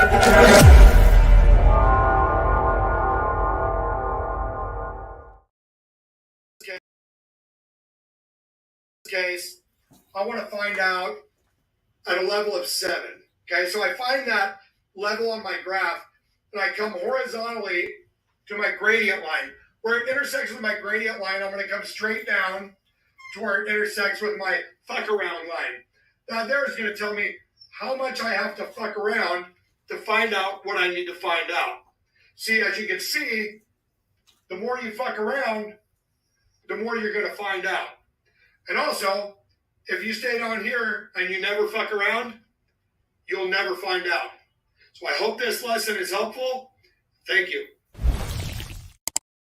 Case, I want to find out at a level of 7. Okay, so I find that level on my graph, and I come horizontally to my gradient line. Where it intersects with my gradient line, I'm going to come straight down to where it intersects with my fuck around line. Now there is going to tell me how much I have to fuck around to find out what I need to find out. See, as you can see, the more you fuck around, the more you're going to find out. And also, if you stay down here and you never fuck around, you'll never find out. So I hope this lesson is helpful. Thank you.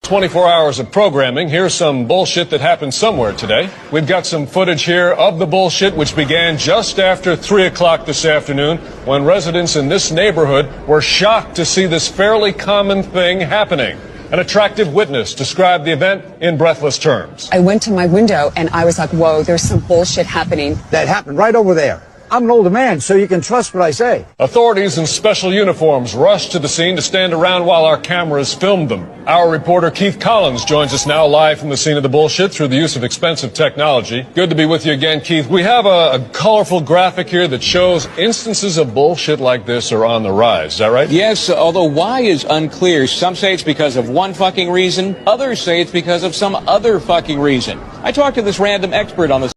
24 hours of programming. Here's some bullshit that happened somewhere today. We've got some footage here of the bullshit, which began just after 3 o'clock this afternoon, when residents in this neighborhood were shocked to see this fairly common thing happening. An attractive witness described the event in breathless terms. I went to my window and I was like, whoa, there's some bullshit happening. That happened right over there. I'm an older man, so you can trust what I say. Authorities in special uniforms rushed to the scene to stand around while our cameras filmed them. Our reporter Keith Collins joins us now live from the scene of the bullshit through the use of expensive technology. Good to be with you again, Keith. We have a colorful graphic here that shows instances of bullshit like this are on the rise. Is that right? Yes, although why is unclear. Some say it's because of one fucking reason. Others say it's because of some other fucking reason. I talked to this random expert on this.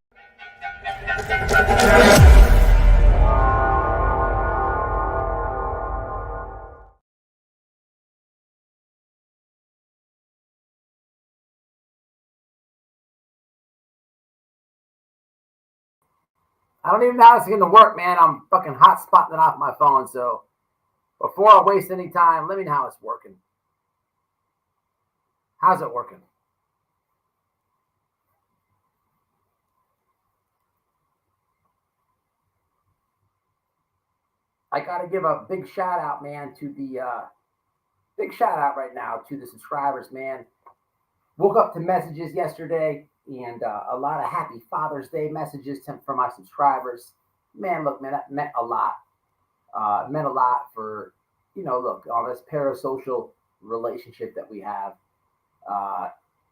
I don't even know how it's going to work, man. I'm fucking hotspotting it off my phone. So before I waste any time, let me know how it's working. How's it working? I got to give a big shout out, man, to the big shout out right now to the subscribers, man. Woke up to messages yesterday. And a lot of happy Father's Day messages from my subscribers. Man, look, man, that meant a lot. It meant a lot for, look, on this parasocial relationship that we have.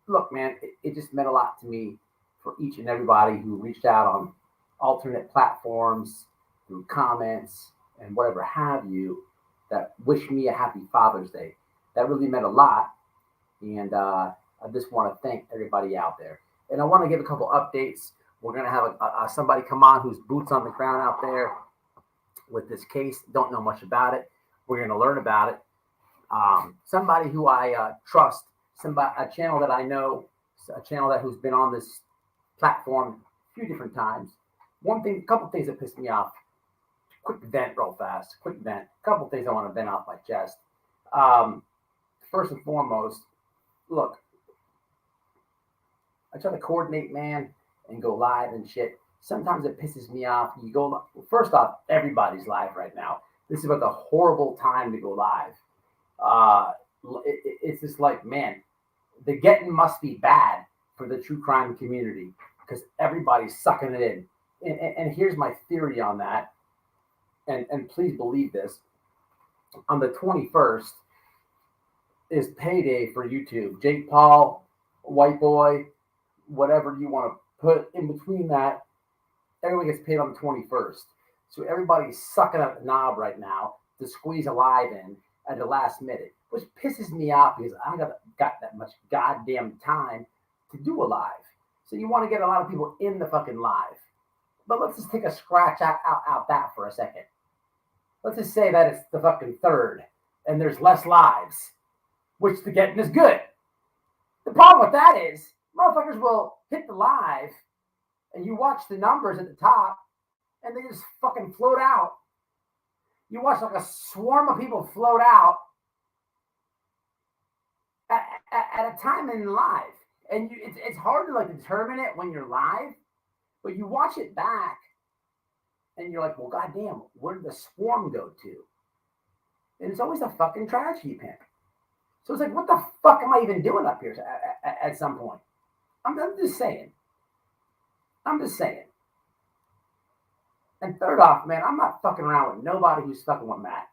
Look, man, it just meant a lot to me for each and everybody who reached out on alternate platforms, through comments, and whatever have you, that wished me a happy Father's Day. That really meant a lot. And I just want to thank everybody out there. And I want to give a couple updates. We're going to have somebody come on who's boots on the ground out there with this case. Don't know much about it. We're going to learn about it. Somebody who I trust, a channel that I know, a channel who's been on this platform a few different times. A couple things that pissed me off. Quick vent real fast. A couple things I want to vent off my chest. First and foremost, look, I try to coordinate, man, and go live and shit. Sometimes it pisses me off. First off, everybody's live right now. This is about the horrible time to go live. It's just like, man, the getting must be bad for the true crime community because everybody's sucking it in. And here's my theory on that. And please believe this. On the 21st is payday for YouTube. Jake Paul, White Boy, whatever you want to put in between that, everyone gets paid on the 21st. So everybody's sucking up the knob right now to squeeze a live in at the last minute, which pisses me off because I haven't got that much goddamn time to do a live. So you want to get a lot of people in the fucking live. But let's just take a scratch out that for a second. Let's just say that it's the fucking 3rd and there's less lives, which the getting is good. The problem with that is motherfuckers will hit the live and you watch the numbers at the top and they just fucking float out. You watch like a swarm of people float out at a time in live. And it's hard to like determine it when you're live, but you watch it back and you're like, well, goddamn, where did the swarm go to? And it's always a fucking tragedy, pimp. So it's like, what the fuck am I even doing up here at some point? I'm just saying. And third off, man, I'm not fucking around with nobody who's fucking with Matt.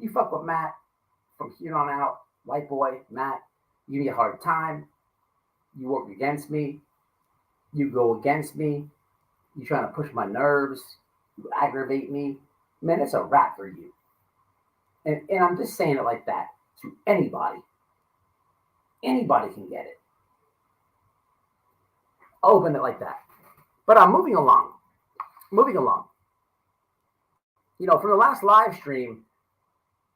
You fuck with Matt from here on out, white boy, Matt, you give me a hard time. You work against me. You go against me. You trying to push my nerves. You aggravate me. Man, it's a wrap for you. And I'm just saying it like that to anybody. Anybody can get it. I'll open it like that. But I'm moving along. Moving along. You know, from the last live stream,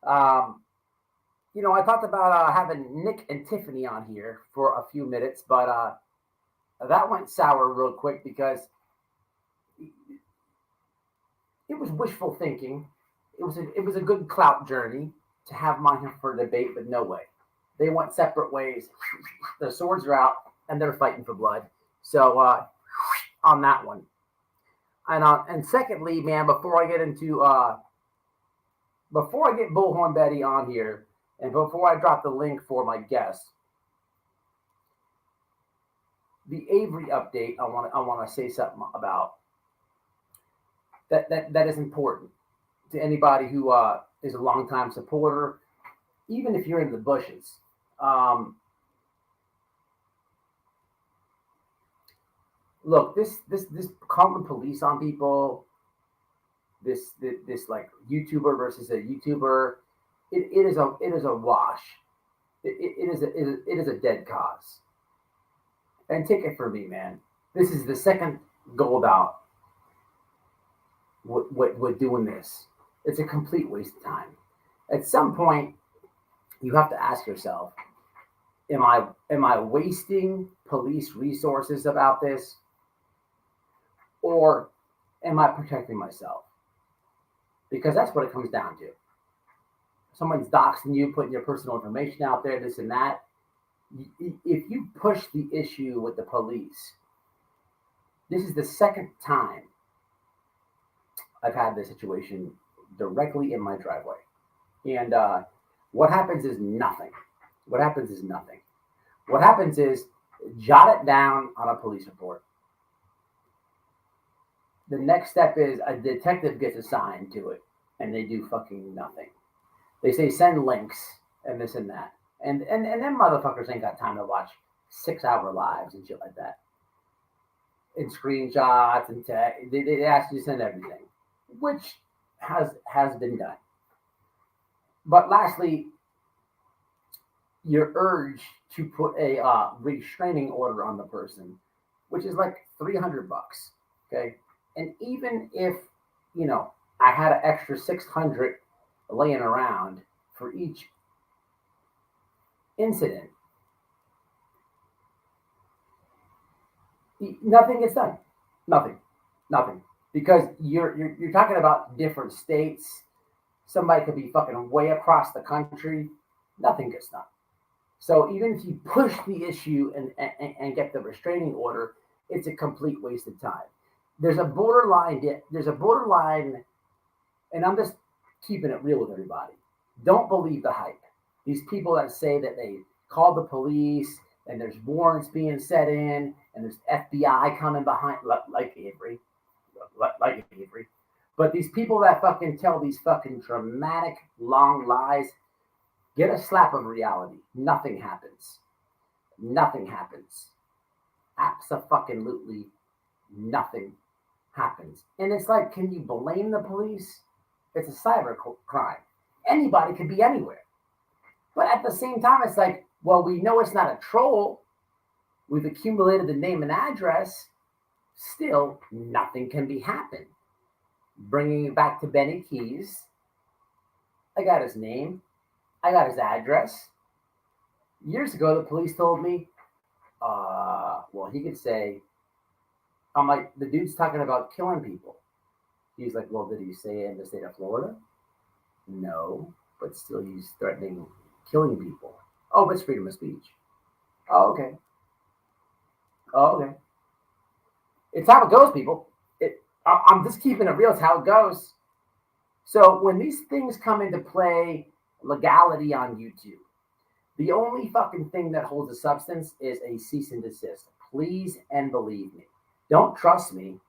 you know, I talked about having Nick and Tiffany on here for a few minutes, but that went sour real quick because it was wishful thinking. It was a good clout journey to have them on here for a debate, but no way. They went separate ways. Their swords are out, and they're fighting for blood. So on that one. And secondly, man, before I get Bullhorn Betty on here, and before I drop the link for my guest, the Avery update, I want to say something about that is important to anybody who is a longtime supporter, even if you're in the bushes. Look, this calling the police on people, this like YouTuber versus a YouTuber, it is a wash. It is a dead cause. And take it from me, man. This is the second go about with doing this. It's a complete waste of time. At some point, you have to ask yourself, am I wasting police resources about this? Or am I protecting myself? Because that's what it comes down to. Someone's doxing you, putting your personal information out there, this and that. If you push the issue with the police, this is the second time I've had this situation directly in my driveway. And what happens is nothing. What happens is jot it down on a police report. The next step is a detective gets assigned to it, and they do fucking nothing. They say send links and this and that. And them motherfuckers ain't got time to watch 6-hour lives and shit like that. And screenshots and text. They ask you to send everything, which has been done. But lastly, you're urged to put a restraining order on the person, which is like $300. Okay. And even if, you know, I had an extra 600 laying around for each incident, nothing gets done. Nothing. Because you're talking about different states. Somebody could be fucking way across the country. Nothing gets done. So even if you push the issue and get the restraining order, it's a complete waste of time. There's a borderline, and I'm just keeping it real with everybody. Don't believe the hype. These people that say that they called the police and there's warrants being set in and there's FBI coming behind, like Avery. But these people that fucking tell these fucking dramatic, long lies, get a slap of reality. Nothing happens. Abso-fucking-lutely nothing happens. And it's like, can you blame the police? It's a cyber crime. Anybody could be anywhere. But at the same time, it's like, well, we know it's not a troll. We've accumulated the name and address. Still, nothing can be happened. Bringing it back to Benny Keys, I got his name. I got his address. Years ago, the police told me, well, he could say, I'm like, the dude's talking about killing people. He's like, well, did he say it in the state of Florida? No, but still he's threatening killing people. Oh, but it's freedom of speech. Oh, okay. It's how it goes, people. I'm just keeping it real. It's how it goes. So when these things come into play, legality on YouTube, the only fucking thing that holds a substance is a cease and desist. Please and believe me. Don't trust me,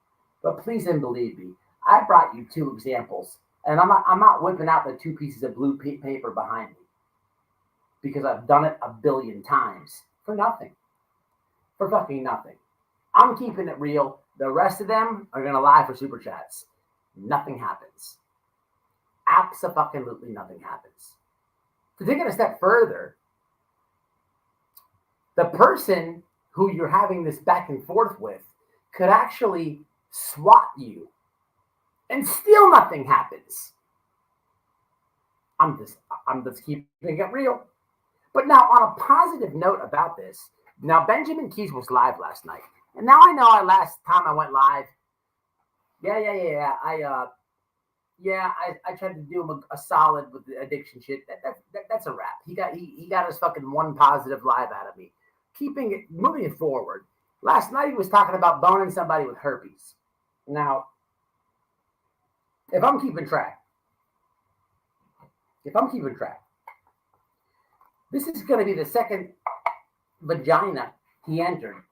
but please and believe me. I brought you 2 examples And I'm not whipping out the 2 pieces of blue paper behind me because I've done it a billion times for nothing. For fucking nothing. I'm keeping it real. The rest of them are going to lie for super chats. Nothing happens. Absolutely nothing happens. To take it a step further, the person who you're having this back and forth with could actually swat you and still nothing happens. I'm just keeping it real. But now on a positive note about this, now Benjamin Keys was live last night. And now I know last time I went live, I tried to do him a solid with the addiction shit. That's a wrap. He got his fucking one positive live out of me. Moving it forward. Last night he was talking about boning somebody with herpes. Now, if I'm keeping track, this is going to be the second vagina he entered.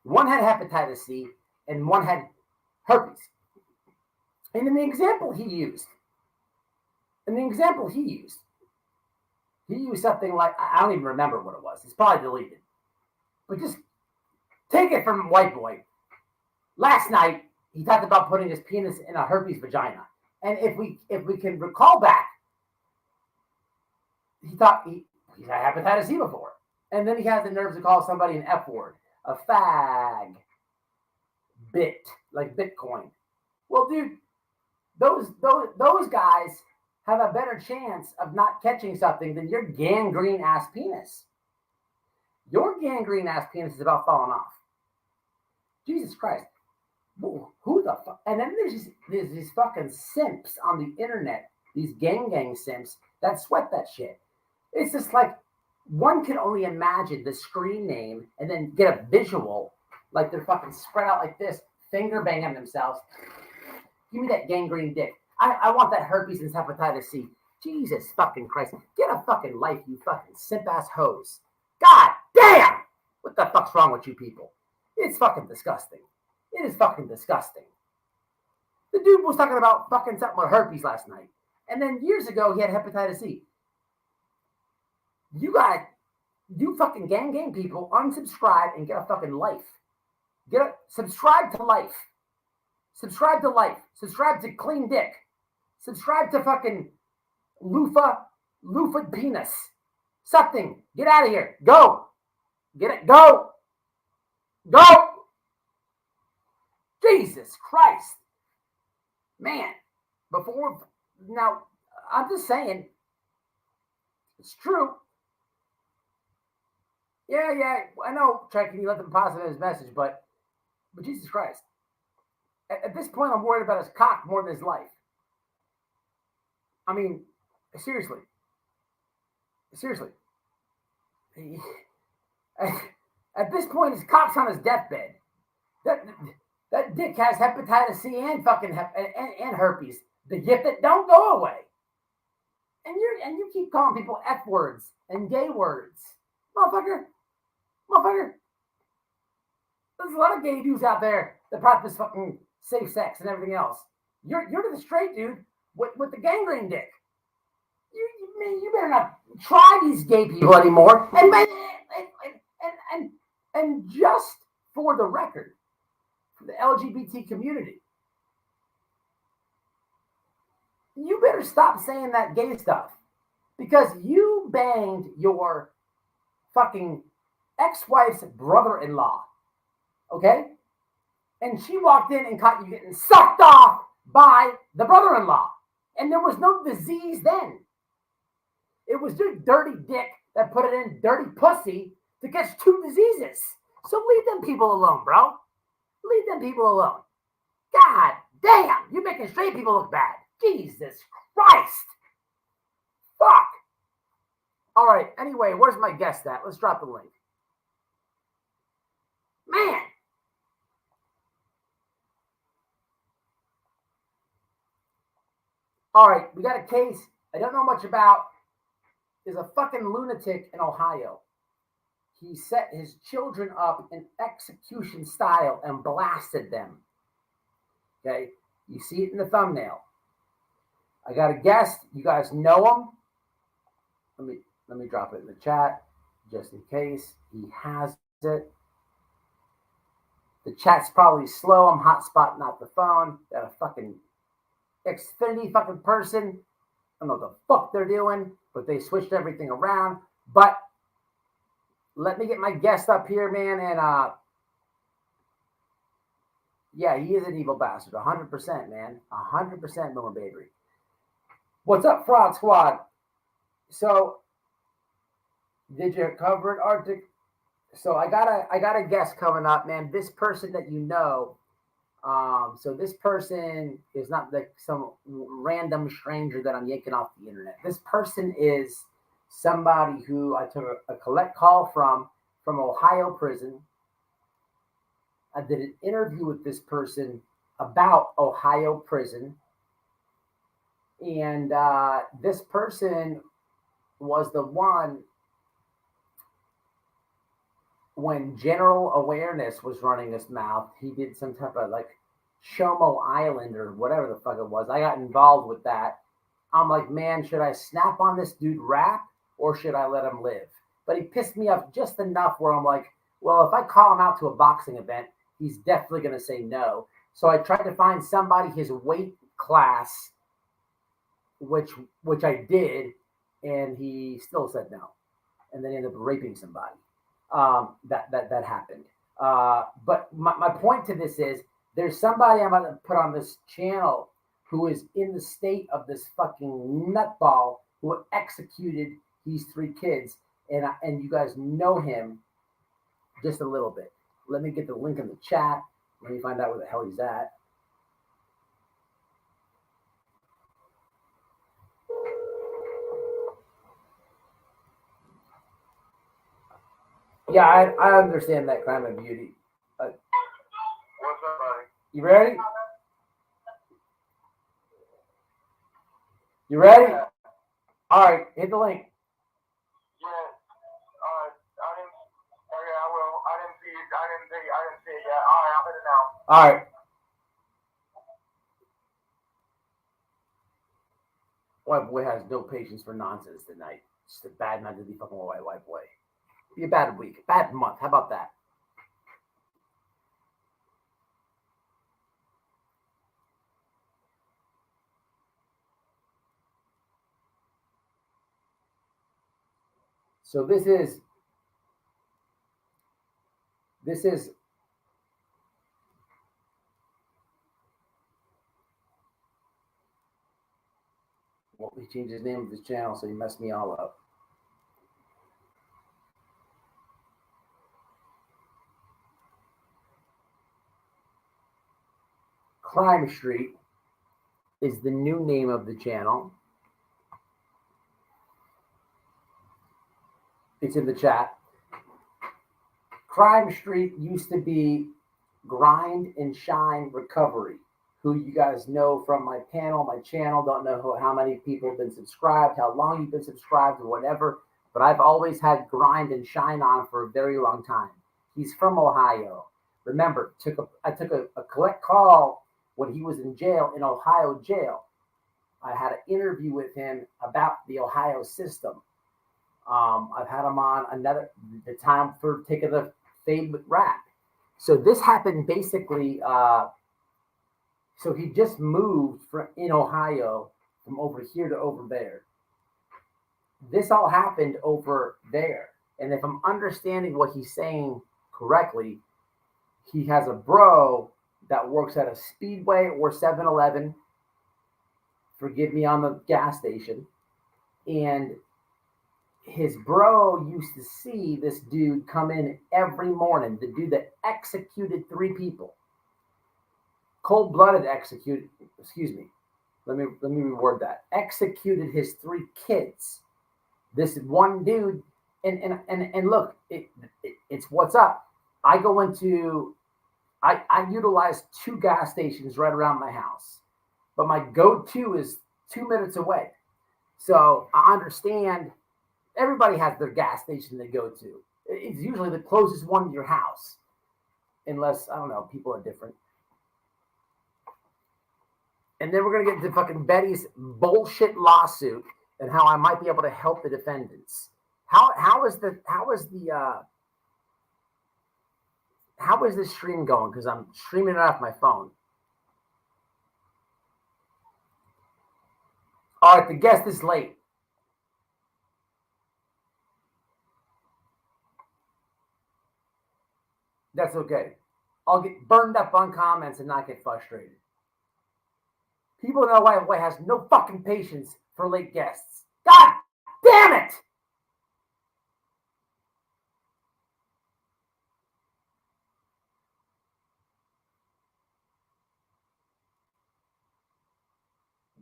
One had hepatitis C and one had herpes. And in the example he used, he used something like, I don't even remember what it was. It's probably deleted. But just take it from White Boy. Last night, he talked about putting his penis in a herpes vagina. And if we can recall back, he thought he's had hepatitis C before. And then he has the nerves to call somebody an F word, a fag, bit, like Bitcoin. Well, dude, those guys have a better chance of not catching something than your gangrene ass penis. Your gangrene ass penis is about falling off. Jesus Christ. Who the fuck? And then there's these fucking simps on the internet, these gang simps that sweat that shit. It's just like one can only imagine the screen name and then get a visual, like they're fucking spread out like this, finger banging themselves. Give me that gangrene dick. I want that herpes and hepatitis C. Jesus fucking Christ. Get a fucking life, you fucking simp ass hoes. God damn! What the fuck's wrong with you people? It's fucking disgusting. It is fucking disgusting. The dude was talking about fucking something with herpes last night. And then years ago, he had hepatitis C. You fucking gang people, unsubscribe and get a fucking life. Subscribe to life. Subscribe to life. Subscribe to clean dick. Subscribe to fucking loofah penis. Something. Get out of here. Go. Get it. Go. Go. Jesus Christ. Man. Now, I'm just saying. It's true. Yeah. I know, Trek, you let them positive his message, but Jesus Christ. At this point, I'm worried about his cock more than his life. I mean, seriously. At this point, his cock's on his deathbed. That dick has hepatitis C and fucking and herpes. The gift that don't go away. And you keep calling people F words and gay words, motherfucker. There's a lot of gay dudes out there that practice fucking safe sex and everything else. You're the straight dude with the gangrene dick. You better not try these gay people anymore. And just for the record, for the LGBT community, you better stop saying that gay stuff because you banged your fucking ex-wife's brother-in-law, okay? And she walked in and caught you getting sucked off by the brother-in-law. And there was no disease then. It was your dirty dick that put it in dirty pussy to catch 2 diseases. So leave them people alone, bro. Leave them people alone. God damn, you're making straight people look bad. Jesus Christ. Fuck. All right, anyway, where's my guest at? Let's drop the link. Man. All right, we got a case I don't know much about. There's a fucking lunatic in Ohio. He set his children up in execution style and blasted them. Okay, you see it in the thumbnail. I got a guest. You guys know him. Let me drop it in the chat just in case he has it. The chat's probably slow. I'm hotspotting out the phone. Got a fucking Xfinity fucking person. I don't know what the fuck they're doing, but they switched everything around. But let me get my guest up here, man. And yeah, he is an evil bastard. 100%, man. 100% Miller Baby. What's up, Fraud Squad? So, did you cover it, Arctic? So I got a guest coming up, man. This person that you know. So this person is not like some random stranger that I'm yanking off the internet. This person is somebody who I took a collect call from Ohio prison. I did an interview with this person about Ohio prison. And this person was the one when General Awareness was running his mouth. He did some type of like Shomo Island or whatever the fuck it was. I got involved with that. I'm like, man, should I snap on this dude rap or should I let him live? But he pissed me off just enough where I'm like, well, if I call him out to a boxing event, he's definitely going to say no. So I tried to find somebody his weight class, which I did, and he still said no. And then he ended up raping somebody. That happened. But my point to this is there's somebody I'm going to put on this channel who is in the state of this fucking nutball who executed these 3 kids. And you guys know him just a little bit. Let me get the link in the chat. Let me find out where the hell he's at. Yeah, I understand that crime and beauty. What's up, buddy? You ready? You ready? Yeah. All right, hit the link. Yeah. I didn't. Okay, I will. I didn't see it. I didn't see it yet. All right, I'll hit it now. All right. White boy has no patience for nonsense tonight. Just a bad night to be fucking white boy. Be a bad week, bad month. How about that? So this is well, he changed his name of his channel, so he messed me all up. Crime Street is the new name of the channel. It's in the chat. Crime Street used to be Grind and Shine Recovery, who you guys know from my panel, my channel. Don't know how many people have been subscribed, how long you've been subscribed or whatever, but I've always had Grind and Shine on for a very long time. He's from Ohio. Remember, I took a collect call when he was in jail, in Ohio jail. I had an interview with him about the Ohio system. I've had him on the time for taking the fade with rap. So this happened basically. So he just moved in Ohio from over here to over there. This all happened over there. And if I'm understanding what he's saying correctly, he has a bro that works at a Speedway or 7-Eleven. Forgive me, on the gas station. And his bro used to see this dude come in every morning, the dude that executed 3 people. Cold-blooded executed, excuse me. Let me reword that. Executed his 3 kids. This one dude, and look, it's what's up. I go into, I utilize 2 gas stations right around my house, but my go-to is 2 minutes away. So I understand everybody has their gas station they go to. It's usually the closest one to your house, unless, I don't know, people are different. And then we're gonna get into fucking Betty's bullshit lawsuit and how I might be able to help the defendants. How is this stream going? Because I'm streaming it off my phone. All right, the guest is late. That's okay. I'll get burned up on comments and not get frustrated. People in LA has no fucking patience for late guests. God damn it!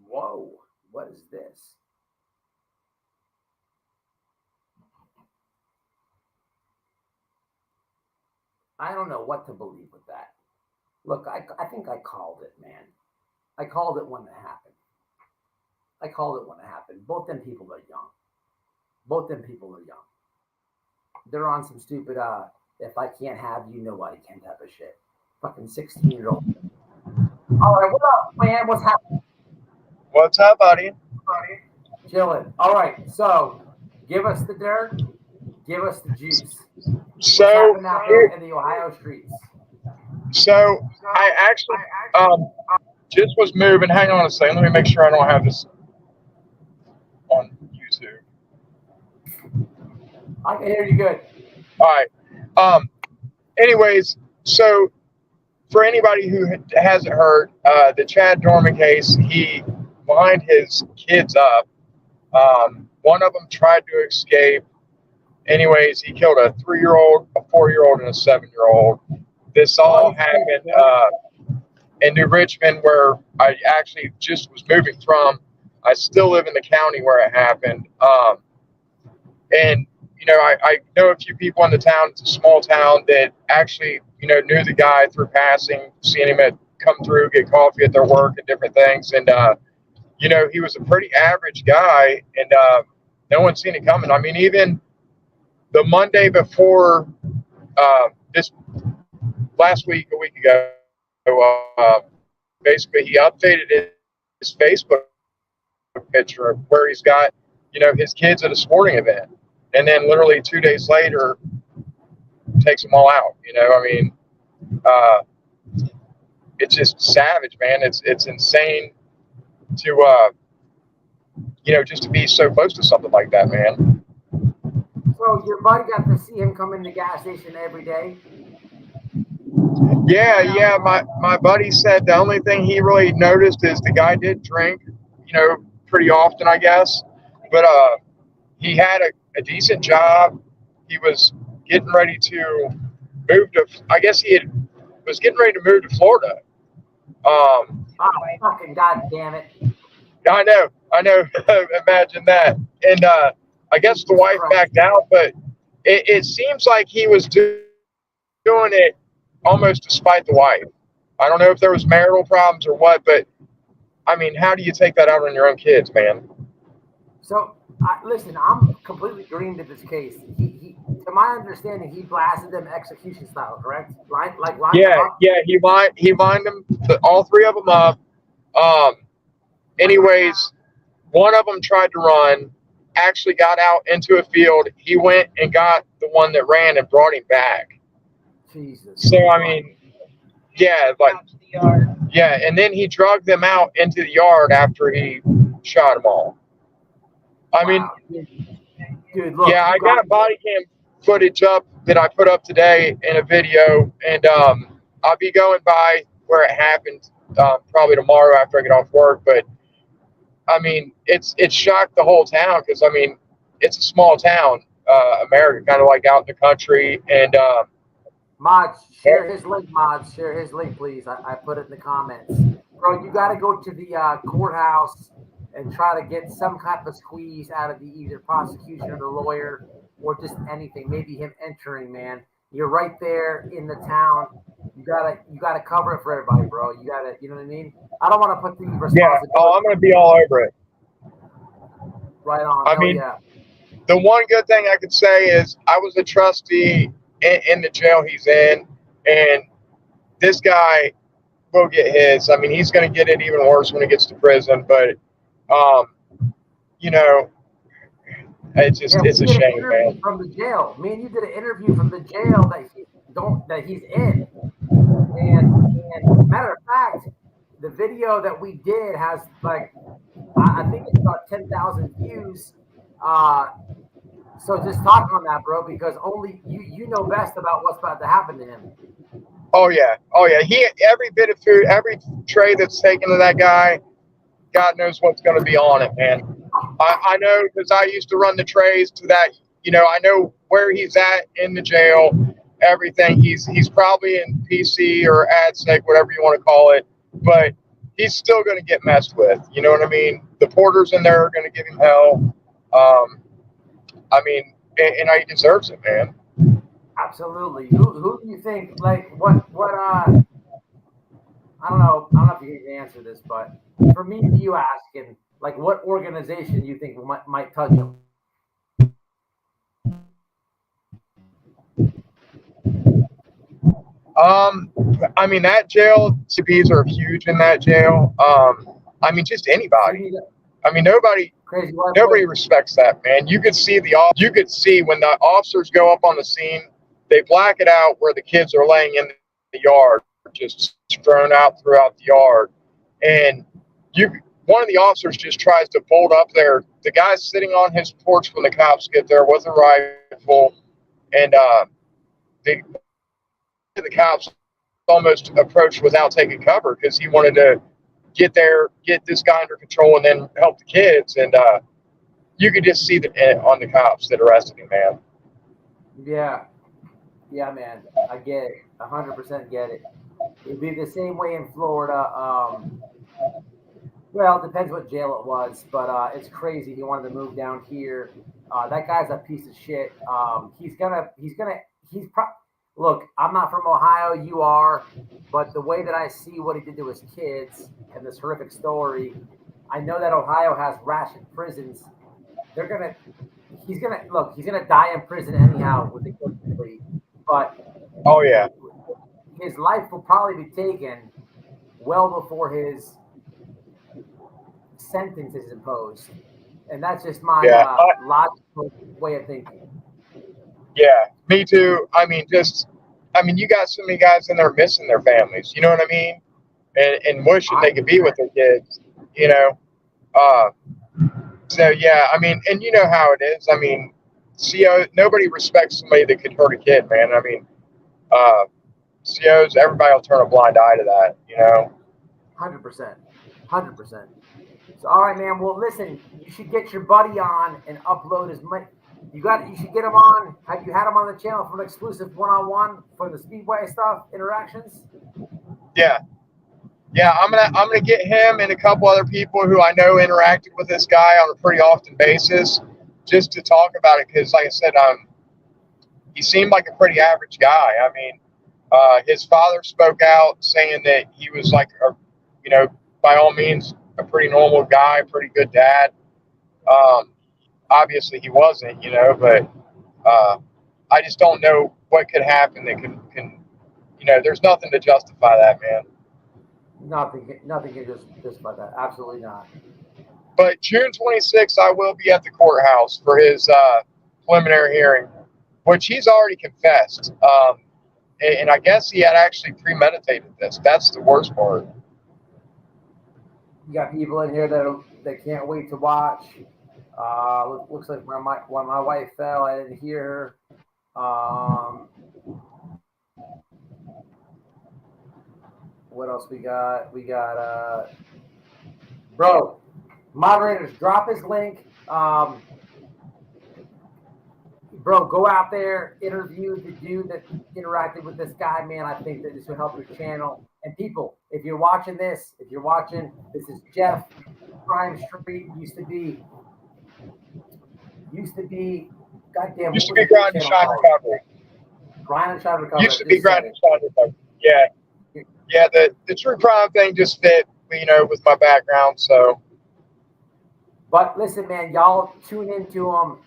Whoa, what is this? I don't know what to believe with that. Look, I think I called it, man. I called it when it happened. Both them people are young. They're on some stupid, if I can't have you, nobody can type of shit. Fucking 16-year-old. All right, what up, man? What's happening? What's up, buddy? Chilling. All right, so give us the dirt. Give us the juice. So What's happening out there in the Ohio streets? So I actually just was moving. Hang on a second. Let me make sure I don't have this on YouTube. I can hear you good. All right. Anyways, so for anybody who hasn't heard, the Chad DOERMAN case, he lined his kids up. One of them tried to escape. Anyways, he killed a 3-year-old, a 4-year-old, and a 7-year-old. This all happened in New Richmond, where I actually just was moving from. I still live in the county where it happened. And, you know, I know a few people in the town. It's a small town that actually, you know, knew the guy through passing, seeing him come through, get coffee at their work and different things. And, you know, he was a pretty average guy, and no one's seen it coming. I mean, even the Monday before this last week, a week ago, basically he updated his Facebook picture where he's got, you know, his kids at a sporting event, and then literally 2 days later takes them all out. You know, I mean, it's just savage, man. It's insane to you know, just to be so close to something like that, man. So your buddy got to see him come in the gas station every day? Yeah. My buddy said the only thing he really noticed is the guy did drink, you know, pretty often, I guess. But he had a decent job. He was getting ready to move to, I guess was getting ready to move to Florida. Oh, fucking God damn it. I know. Imagine that. And I guess the wife backed out, but it seems like he was doing it almost despite the wife. I don't know if there was marital problems or what, but I mean, how do you take that out on your own kids, man? So, listen, I'm completely green to this case. He, to my understanding, he blasted them execution style, correct? Yeah, he lined them, all three of them up. Anyways, one of them tried to run, actually got out into a field. He went and got the one that ran and brought him back. Jesus. So, I mean, yeah, like, yeah, and then he dragged them out into the yard after he shot them all. I mean, dude, look, yeah, I got body cam footage up that I put up today in a video, and I'll be going by where it happened probably tomorrow after I get off work. But I mean, it's shocked the whole town, because I mean, it's a small town, America, kind of like out in the country. And Mods, share his link, Mods. Share his link, please. I put it in the comments. Bro, you got to go to the courthouse and try to get some kind of squeeze out of the either prosecution or the lawyer, or just anything. Maybe him entering, man. You're right there in the town. You gotta cover it for everybody, bro. You know what I mean? I don't want to put the responsibility. yeah, I'm gonna be all over it. Right on. I mean, the one good thing I could say is I was a trustee in the jail he's in, and this guy will get his. I mean, he's going to get it even worse when he gets to prison. But, you know, it's just it's a shame, man. From the jail, me and you did an interview from the jail that he's in, and matter of fact, the video that we did has like I think it's about 10,000 views. So just talk on that, bro, because only you know best about what's about to happen to him. Oh yeah. He every bit of food, every tray that's taken to that guy, God knows what's going to be on it, man. I know because I used to run the trays to that. You know, I know where he's at in the jail, everything. He's probably in PC or AdSec, whatever you want to call it, but he's still going to get messed with. You know what I mean? The porters in there are going to give him hell. I mean, and he deserves it, man. Absolutely. Who do you think? Like, what? I don't know if you can answer this, but for me, you asking, like, what organization you think might touch him? I mean, that jail, CPs are huge in that jail. I mean, just anybody. I mean, nobody respects that, man. You could see when the officers go up on the scene, they black it out where the kids are laying in the yard, just thrown out throughout the yard. And one of the officers just tries to bolt up there. The guy's sitting on his porch when the cops get there with a rifle, and the cops almost approached without taking cover because he wanted to get this guy under control and then help the kids. And you could just see on the cops that arrested him, man. Yeah, man. I get it. 100% get it. It'd be the same way in Florida. Well, it depends what jail it was, but it's crazy. He wanted to move down here. That guy's a piece of shit. Look, I'm not from Ohio, you are, but the way that I see what he did to his kids and this horrific story, I know that Ohio has rationed prisons. He's gonna die in prison anyhow with the guilty plea. But oh yeah, his life will probably be taken well before his sentence is imposed, and that's just my logical way of thinking. Yeah, me too. I mean, you got so many guys in there missing their families. You know what I mean? And wishing they could be with their kids. You know. So yeah, I mean, and you know how it is. I mean, nobody respects somebody that could hurt a kid, man. I mean, COs, everybody will turn a blind eye to that. You know. 100%. So all right, man. Well, listen, you should get your buddy on and upload as much. You should get him on. Have you had him on the channel for an exclusive one-on-one for the Speedway stuff, interactions? Yeah, I'm gonna get him and a couple other people who I know interacted with this guy on a pretty often basis, just to talk about it. Because, like I said, he seemed like a pretty average guy. I mean, his father spoke out saying that he was like, by all means, a pretty normal guy, pretty good dad. Obviously he wasn't, but I just don't know what could happen that can there's nothing to justify that, man. Nothing can justify that. Absolutely not. But June 26th, I will be at the courthouse for his preliminary hearing, which he's already confessed. And I guess he had actually premeditated this. That's the worst part. You got people in here that can't wait to watch. Looks like when my wife fell, I didn't hear her. What else we got? We got bro, moderators, drop his link. Bro, go out there, interview the dude that interacted with this guy, man. I think that this will help your channel. And people, if you're watching, this is Jeff, Crime Street, used to be goddamn. Used to be Grind and Shine Recovery. Grind and Shine Recovery. Used to be Grind and Shine Recovery. Yeah. Yeah, the true crime thing just fit, with my background, so. But listen, man, y'all tune into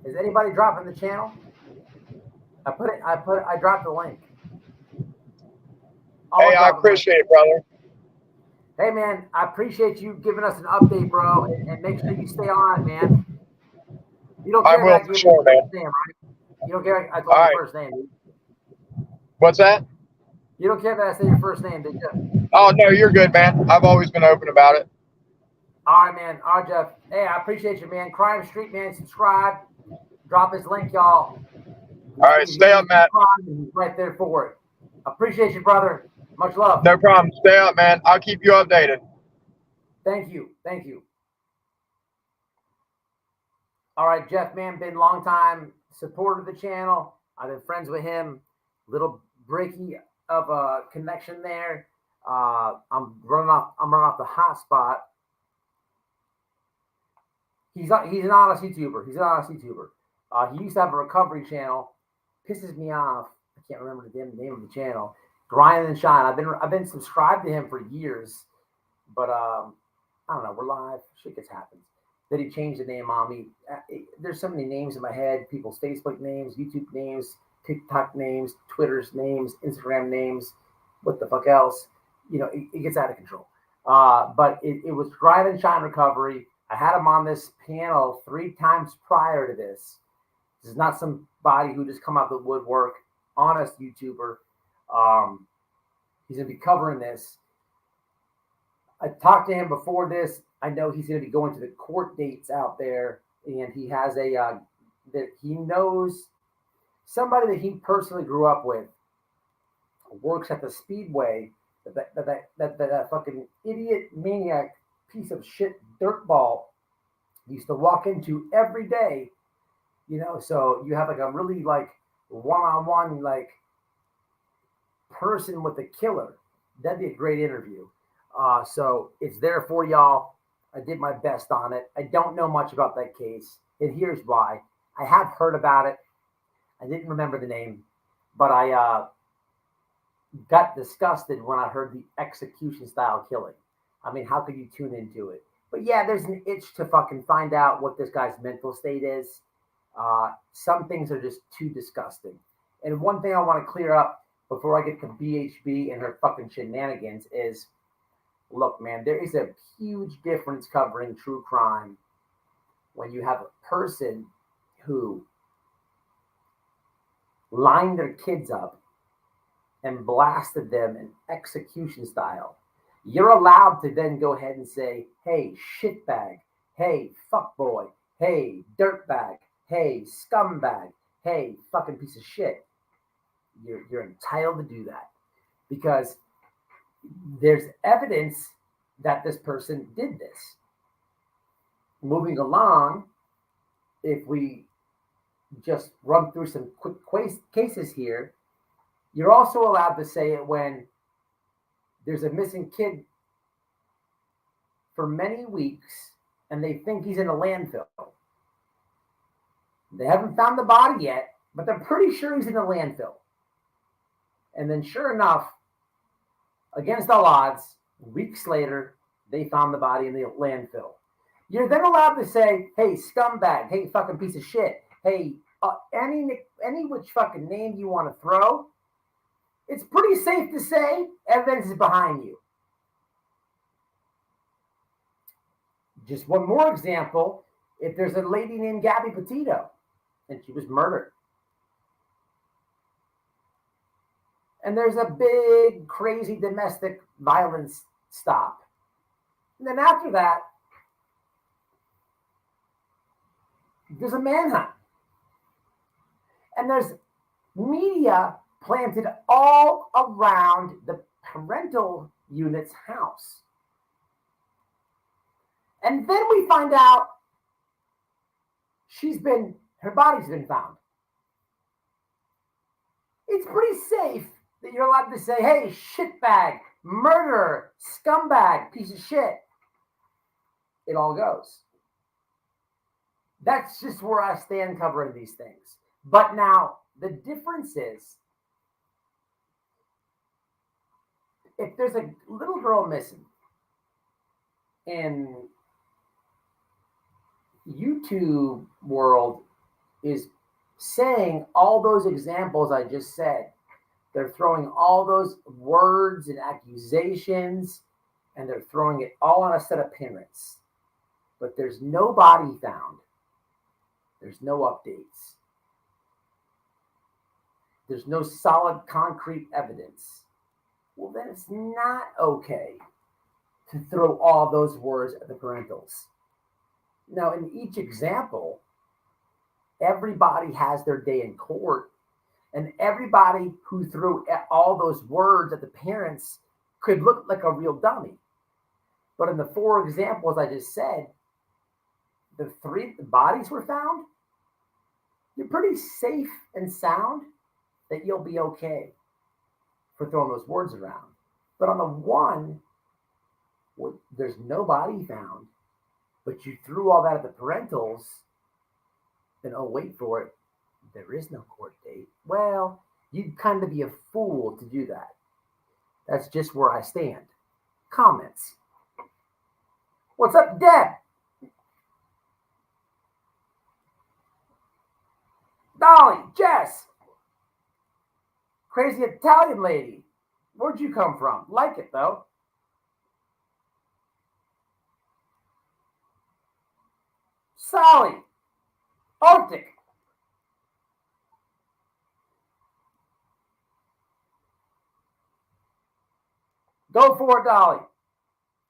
is anybody dropping the channel? I dropped the link. Hey, I appreciate it, brother. Hey, man, I appreciate you giving us an update, bro, and make sure you stay on, man. You don't I care will that I for gave sure, you your man. first name, right? You don't care I All told you right. your first name. What's that? You don't care that I say your first name, did you? Oh, no, you're good, man. I've always been open about it. All right, man. All right, Jeff. Hey, I appreciate you, man. Crime Street, man. Subscribe. Drop his link, y'all. All right, stay up, Matt. He's right there for it. Appreciate you, brother. Much love. No problem. Stay up, man. I'll keep you updated. Thank you. Thank you. All right, Jeff, man, been a long time supporter of the channel. I've been friends with him. Little breaky of a connection there. I'm running off the hotspot. He's an honest YouTuber. He's an honest YouTuber. He used to have a recovery channel. Pisses me off. I can't remember the damn name of the channel. Grind and Shine. I've been subscribed to him for years, but I don't know. We're live. Shit gets happens. Then he changed the name on me. There's so many names in my head. People's Facebook names, YouTube names, TikTok names, Twitter's names, Instagram names. What the fuck else? You know, it gets out of control. But it was Grind and Shine Recovery. I had him on this panel 3 times prior to this. This is not somebody who just come out of the woodwork. Honest YouTuber. He's going to be covering this. I talked to him before this. I know he's going to be going to the court dates out there, and he has that he knows somebody that he personally grew up with works at the Speedway. That fucking idiot maniac piece of shit dirtball used to walk into every day. You know, so you have like a really like one-on-one like person with the killer. That'd be a great interview. So it's there for y'all. I did my best on it. I don't know much about that case, and here's why. I have heard about it. I didn't remember the name, but I got disgusted when I heard the execution style killing. I mean, how could you tune into it? But yeah, there's an itch to fucking find out what this guy's mental state is. Some things are just too disgusting. And one thing I want to clear up before I get to BHB and her fucking shenanigans is, look, man, there is a huge difference covering true crime when you have a person who lined their kids up and blasted them in execution style. You're allowed to then go ahead and say, hey, shitbag, hey, fuckboy, hey, dirtbag, hey, scumbag, hey, fucking piece of shit. You're entitled to do that because there's evidence that this person did this. Moving along, if we just run through some quick cases here, you're also allowed to say it when there's a missing kid for many weeks and they think he's in a landfill. They haven't found the body yet, but they're pretty sure he's in a landfill. And then sure enough, against all odds, weeks later, they found the body in the landfill. You're then allowed to say, hey, scumbag, hey, fucking piece of shit, hey, any which fucking name you want to throw. It's pretty safe to say evidence is behind you. Just one more example. If there's a lady named Gabby Petito and she was murdered, and there's a big, crazy domestic violence stop. And then after that, there's a manhunt. And there's media planted all around the parental unit's house. And then we find out her body's been found. It's pretty safe that you're allowed to say, hey, shitbag, murderer, scumbag, piece of shit. It all goes. That's just where I stand covering these things. But now, the difference is, if there's a little girl missing, and YouTube world is saying all those examples I just said, They're throwing all those words and accusations, and they're throwing it all on a set of parents. But there's no body found. There's no updates. There's no solid concrete evidence. Well, then it's not okay to throw all those words at the parentals. Now, in each example, everybody has their day in court, and everybody who threw all those words at the parents could look like a real dummy. But in the 4 examples I just said, the bodies were found. You're pretty safe and sound that you'll be okay for throwing those words around. But on the one, there's no body found, but you threw all that at the parentals, then, oh, wait for it, there is no court date. Well, you'd kind of be a fool to do that. That's just where I stand. Comments. What's up, Deb? Dolly, Jess. Crazy Italian lady. Where'd you come from? Like it, though. Sally. Arctic. Go for it, Dolly.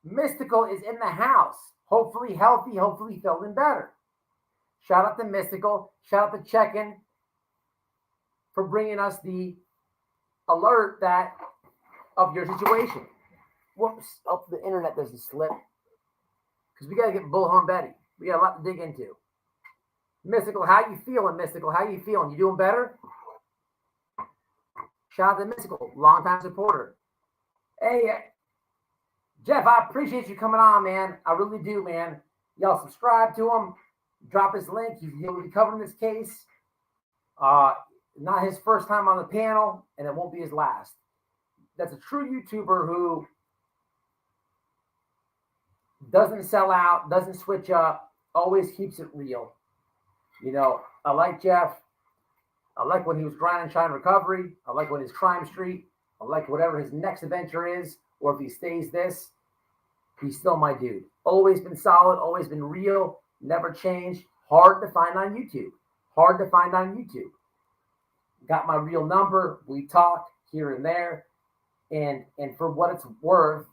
Mystical is in the house. Hopefully healthy, hopefully feeling better. Shout out to Mystical. Shout out to Check-In for bringing us the alert that of your situation. Whoops. Hope the internet doesn't slip. Because we got to get Bullhorn Betty. We got a lot to dig into. Mystical, how you feeling, Mystical? How you feeling? You doing better? Shout out to Mystical, longtime supporter. Hey, Jeff, I appreciate you coming on, man. I really do, man. Y'all subscribe to him. Drop his link. He'll be covering this case. Not his first time on the panel, and it won't be his last. That's a true YouTuber who doesn't sell out, doesn't switch up, always keeps it real. You know, I like Jeff. I like when he was Grind and Shine Recovery. I like when his Crime Street. I like whatever his next adventure is, or if he stays this, he's still my dude. Always been solid, always been real, never changed. Hard to find on YouTube. Hard to find on YouTube. Got my real number. We talk here and there. And for what it's worth,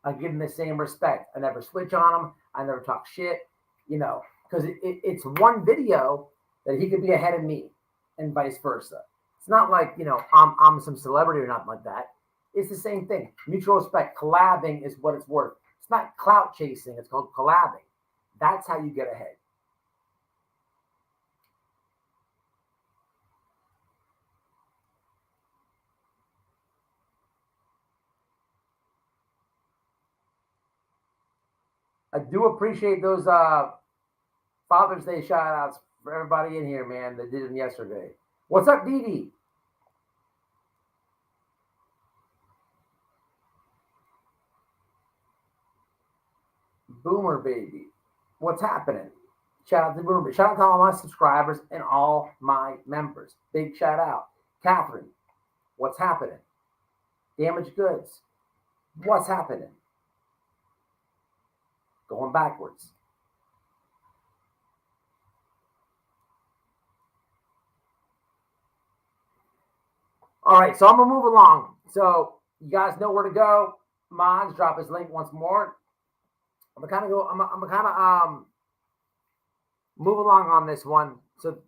I give him the same respect. I never switch on him. I never talk shit, you know, because it's one video that he could be ahead of me and vice versa. It's not like, you know, I'm some celebrity or nothing like that. It's the same thing. Mutual respect. Collabing is what it's worth. It's not clout chasing. It's called collabing. That's how you get ahead. I do appreciate those Father's Day shout outs for everybody in here, man, that did them yesterday. What's up, Dee Dee? Boomer Baby. What's happening? Shout out to Boomer. Shout out to all my subscribers and all my members. Big shout out. Catherine. What's happening? Damaged Goods. What's happening? Going backwards. All right, so I'm gonna move along. So you guys know where to go. Mods, drop his link once more. I'm gonna kind of go. I'm gonna move along on this one. So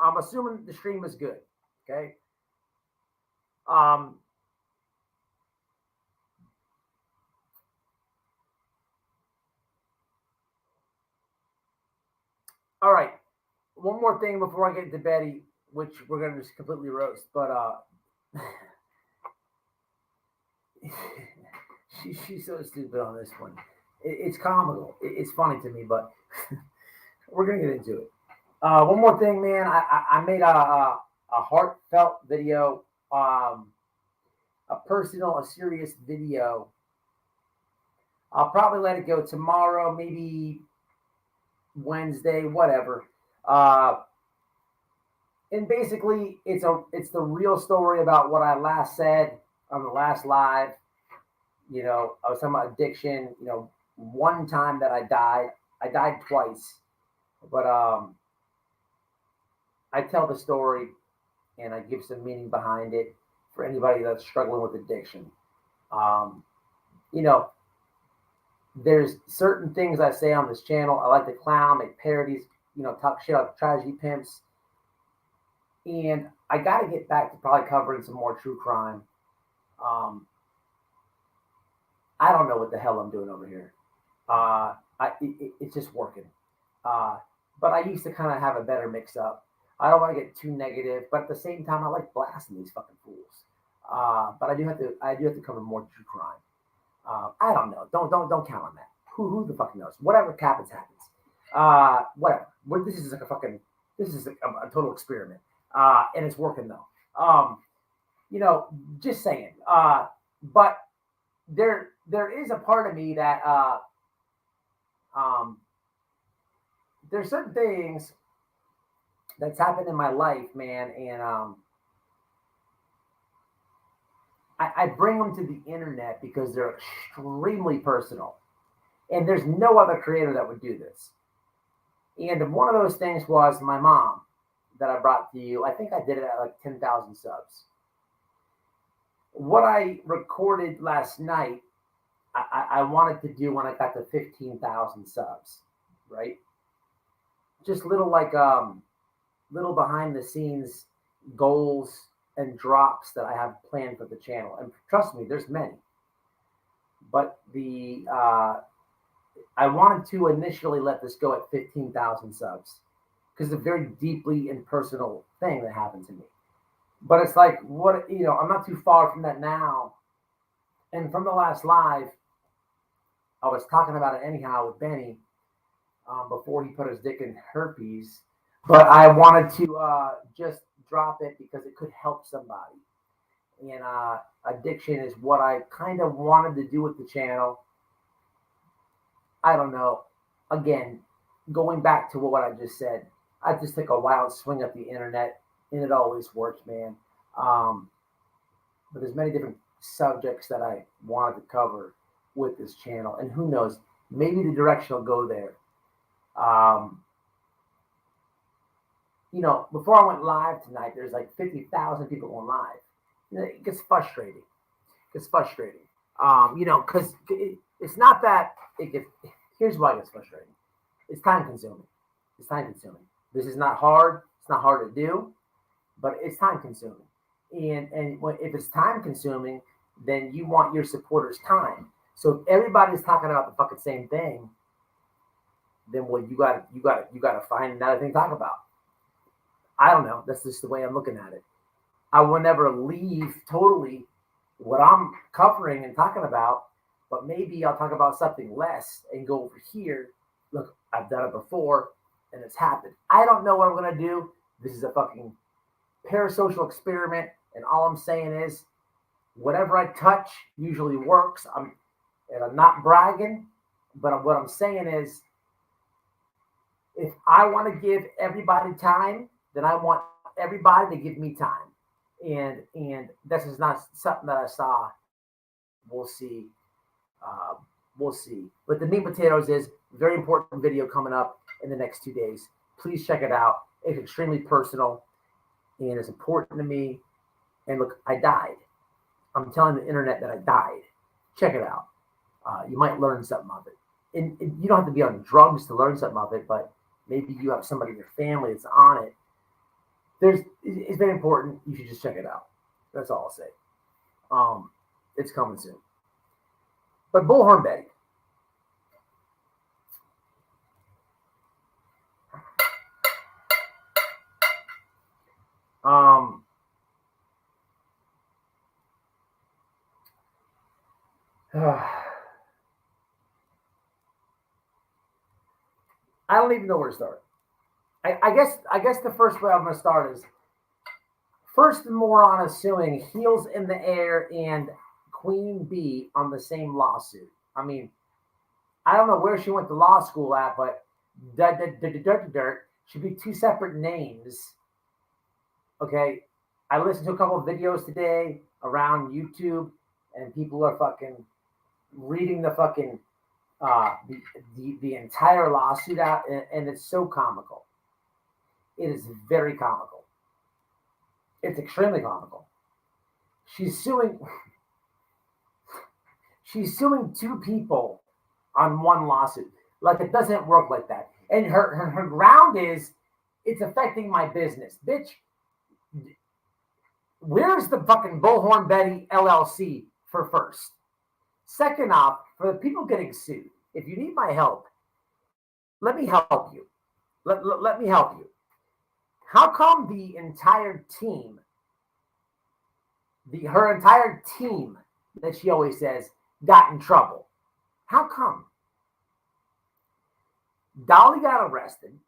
I'm assuming the stream is good. Okay. All right. One more thing before I get to Betty, which we're gonna just completely roast, but she's so stupid on this one. It's comical. It's funny to me, but we're gonna get into it. One more thing, man. I made a heartfelt video, a serious video. I'll probably let it go tomorrow, maybe Wednesday, whatever. And basically, it's the real story about what I last said on the last live. You know, I was talking about addiction. You know, one time that I died twice, but I tell the story and I give some meaning behind it for anybody that's struggling with addiction. You know, there's certain things I say on this channel. I like to clown, make parodies, you know, talk shit about tragedy pimps. And I got to get back to probably covering some more true crime. I don't know what the hell I'm doing over here. It's just working. But I used to kind of have a better mix up. I don't want to get too negative, but at the same time, I like blasting these fucking fools. But I do have to cover more true crime. I don't know. Don't count on that. Who the fuck knows? Whatever happens. Whatever. This is a total experiment. And it's working though. You know, just saying. But there is a part of me that there's certain things that's happened in my life, man, and I bring them to the internet because they're extremely personal, and there's no other creator that would do this. And one of those things was my mom that I brought to you. I think I did it at like 10,000 subs. What I recorded last night, I wanted to do when I got to 15,000 subs, right? Just little little behind the scenes goals and drops that I have planned for the channel. And trust me, there's many. But I wanted to initially let this go at 15,000 subs because it's a very deeply and personal thing that happened to me. But it's like, what, you know, I'm not too far from that now. And from the last live, I was talking about it anyhow with Benny before he put his dick in herpes. But I wanted to just drop it because it could help somebody. And addiction is what I kind of wanted to do with the channel. I don't know. Again, going back to what I just said, I just took a wild swing at the internet, and it always works, man. But there's many different subjects that I wanted to cover with this channel, and who knows, maybe the direction will go there. You know, before I went live tonight, there's like 50,000 people going live. You know, it gets frustrating. You know, because it's not that it gets. Here's why it gets frustrating. It's time consuming. This is not hard. It's not hard to do, but it's time consuming. And if it's time consuming, then you want your supporters' time. So if everybody's talking about the fucking same thing, then what you gotta find another thing to talk about. I don't know. That's just the way I'm looking at it. I will never leave totally what I'm covering and talking about, but maybe I'll talk about something less and go over here. Look, I've done it before and it's happened. I don't know what I'm going to do. This is a fucking parasocial experiment. And all I'm saying is whatever I touch usually works. And I'm not bragging, but what I'm saying is if I want to give everybody time, then I want everybody to give me time. And this is not something that I saw. We'll see. But the meat and potatoes is a very important video coming up in the next 2 days. Please check it out. It's extremely personal and it's important to me. And look, I died. I'm telling the internet that I died. Check it out. You might learn something of it. And you don't have to be on drugs to learn something of it, but maybe you have somebody in your family that's on it. It's very important. You should just check it out. That's all I'll say. It's coming soon. But Bullhorn Betty. I don't even know where to start. I guess the first way I'm going to start is first moron is suing Heels in the Air and Queen Bee on the same lawsuit. I mean, I don't know where she went to law school at, but dirt should be two separate names Okay. I listened to a couple of videos today around YouTube, and people are fucking reading the fucking the entire lawsuit out, and it's so comical. It is very comical. It's extremely comical. She's suing two people on one lawsuit. Like, it doesn't work like that. And her ground is, it's affecting my business. Bitch, where's the fucking Bullhorn Betty LLC for first? Second off, for the people getting sued, if you need my help, let me help you. Let me help you. How come the entire team, her entire team that she always says, got in trouble? How come? Dolly got arrested.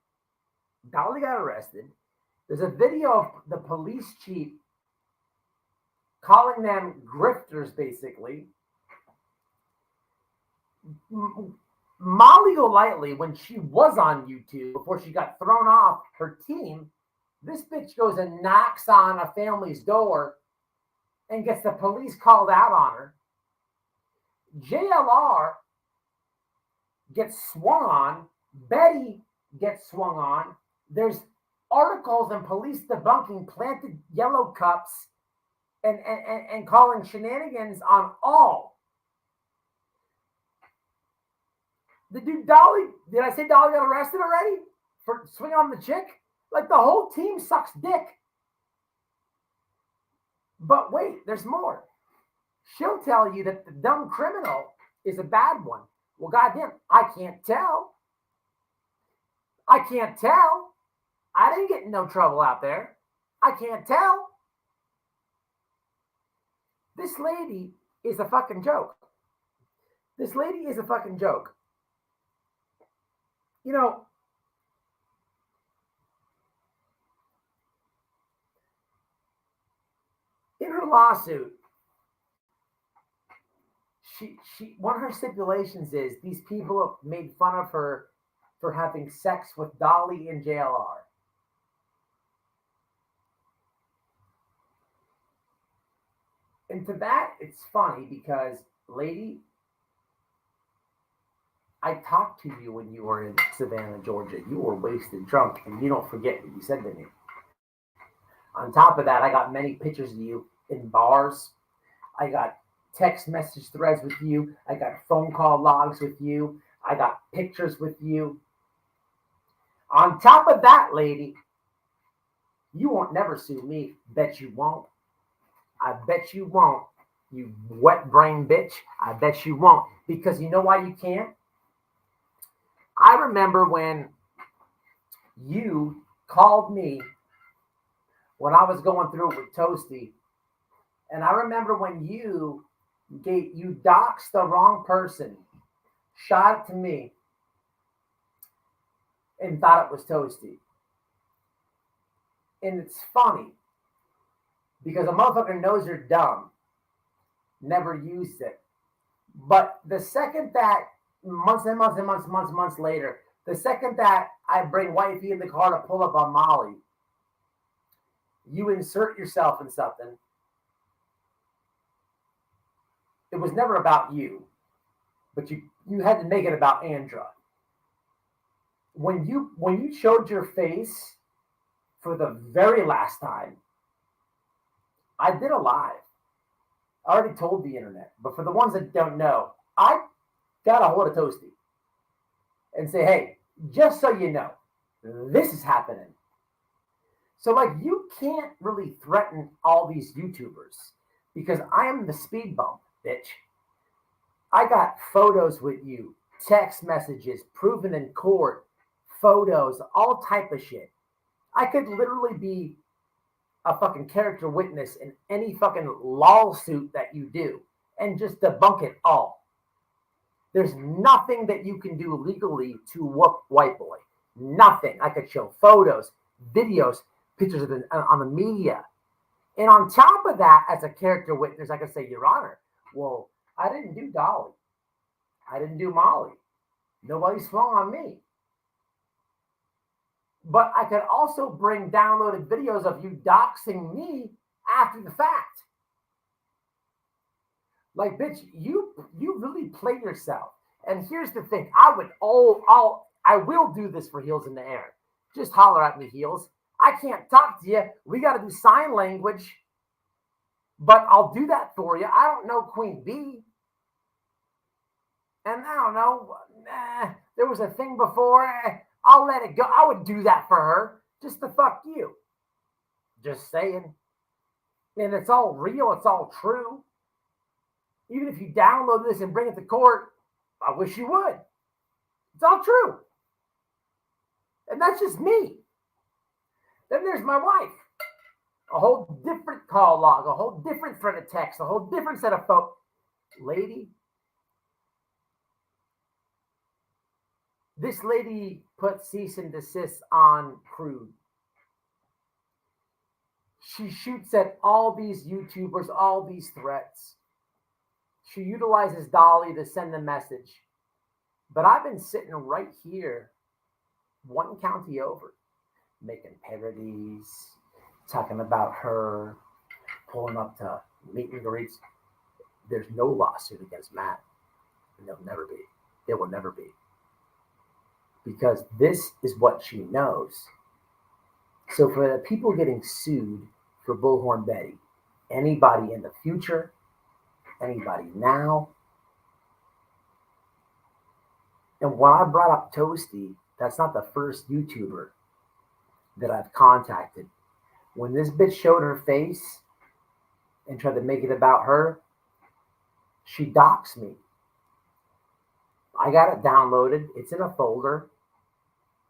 There's a video of the police chief calling them grifters, basically. Molly Golightly, when she was on YouTube, before she got thrown off her team, this bitch goes and knocks on a family's door and gets the police called out on her. JLR gets swung on. Betty gets swung on. There's articles and police debunking planted yellow cups and calling shenanigans on all. The dude Dolly, did I say Dolly got arrested already for swinging on the chick? Like, the whole team sucks dick. But wait, there's more. She'll tell you that the dumb criminal is a bad one. Well, goddamn, I can't tell. I didn't get in no trouble out there. I can't tell. This lady is a fucking joke. You know, in her lawsuit, she one of her stipulations is these people have made fun of her for having sex with Dolly and JLR. And to that, it's funny because, lady, I talked to you when you were in Savannah, Georgia. You were wasted drunk, and you don't forget what you said to me. On top of that, I got many pictures of you in bars. I got text message threads with you. I got phone call logs with you. I got pictures with you. On top of that, lady, you won't never sue me. Bet you won't. I bet you won't. You wet brain bitch. I bet you won't. Because you know why you can't? I remember when you called me when I was going through it with Toasty. And I remember when you doxed the wrong person, shot it to me, and thought it was Toasty. And it's funny because a motherfucker knows you're dumb, never used it. But the second that, months later, the second that I bring Wifey in the car to pull up on Molly, you insert yourself in something. It was never about you, but you had to make it about Andra. When you showed your face for the very last time, I did a live. I already told the internet, but for the ones that don't know, I got a hold of Toasty and say, hey, just so you know, this is happening. So, like, you can't really threaten all these YouTubers because I am the speed bump, bitch. I got photos with you, text messages, proven in court, photos, all type of shit. I could literally be a fucking character witness in any fucking lawsuit that you do and just debunk it all. There's nothing that you can do legally to whoop White Boy. Nothing. I could show photos, videos, pictures of on the media. And on top of that, as a character witness, I could say, Your Honor, well, I didn't do Dolly. I didn't do Molly. Nobody swung on me. But I could also bring downloaded videos of you doxing me after the fact. Like, bitch, you really play yourself. And here's the thing: I will do this for Heels in the Air. Just holler at me, Heels. I can't talk to you. We got to do sign language. But I'll do that for you. I don't know Queen B. And I don't know. There was a thing before. I'll let it go. I would do that for her. Just to fuck you. Just saying. And it's all real. It's all true. Even if you download this and bring it to court, I wish you would. It's all true. And that's just me. Then there's my wife. A whole different call log, a whole different thread of text, a whole different set of folks. Lady, this lady put cease and desist on Crude. She shoots at all these YouTubers, all these threats. She utilizes Dolly to send a message. But I've been sitting right here, one county over, making parodies, talking about her, pulling up to meet and greets. There's no lawsuit against Matt. And there'll never be. There will never be. Because this is what she knows. So for the people getting sued for Bullhorn Betty, anybody in the future, anybody now. And when I brought up Toasty, that's not the first YouTuber that I've contacted. When this bitch showed her face and tried to make it about her, she doxed me. I got it downloaded. It's in a folder.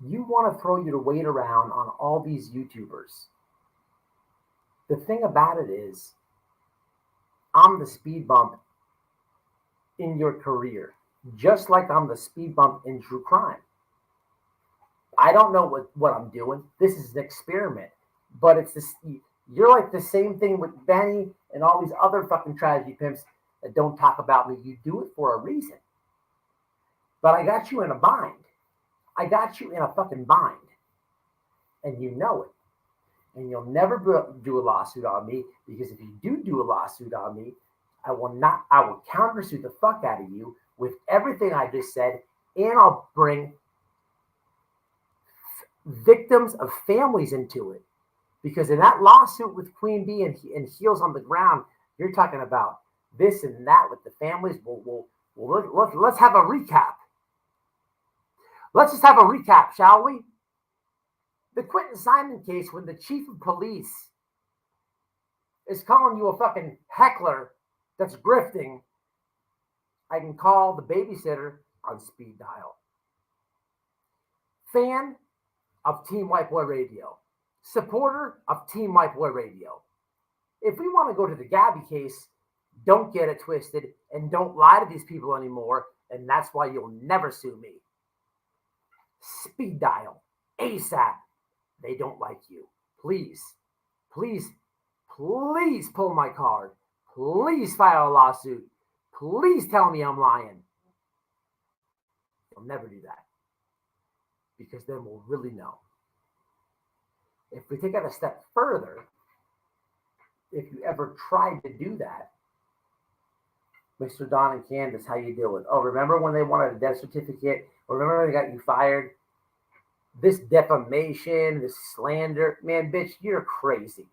You want to throw your weight around on all these YouTubers. The thing about it is, I'm the speed bump in your career, just like I'm the speed bump in true crime. I don't know what I'm doing. This is an experiment, but it's this. You're like the same thing with Benny and all these other fucking tragedy pimps that don't talk about me. You do it for a reason. But I got you in a bind. I got you in a fucking bind. And you know it. And you'll never do a lawsuit on me, because if you do a lawsuit on me, I will countersue the fuck out of you with everything I just said, and I'll bring victims of families into it. Because in that lawsuit with Queen B and Heels on the Ground, you're talking about this and that with the families. Let's have a recap. Let's just have a recap, shall we? The Quentin Simon case, when the chief of police is calling you a fucking heckler that's grifting, I can call the babysitter on speed dial. Fan of Team White Boy Radio. Supporter of Team White Boy Radio. If we want to go to the Gabby case, don't get it twisted and don't lie to these people anymore, and that's why you'll never sue me. Speed dial. ASAP. They don't like you. Please, please, please pull my card. Please file a lawsuit. Please tell me I'm lying. You'll never do that, because then we'll really know. If we take it a step further, if you ever tried to do that, Mr. Don and Candace, how you doing? Oh, remember when they wanted a death certificate? Remember when they got you fired? This defamation, this slander, man, bitch, you're crazy.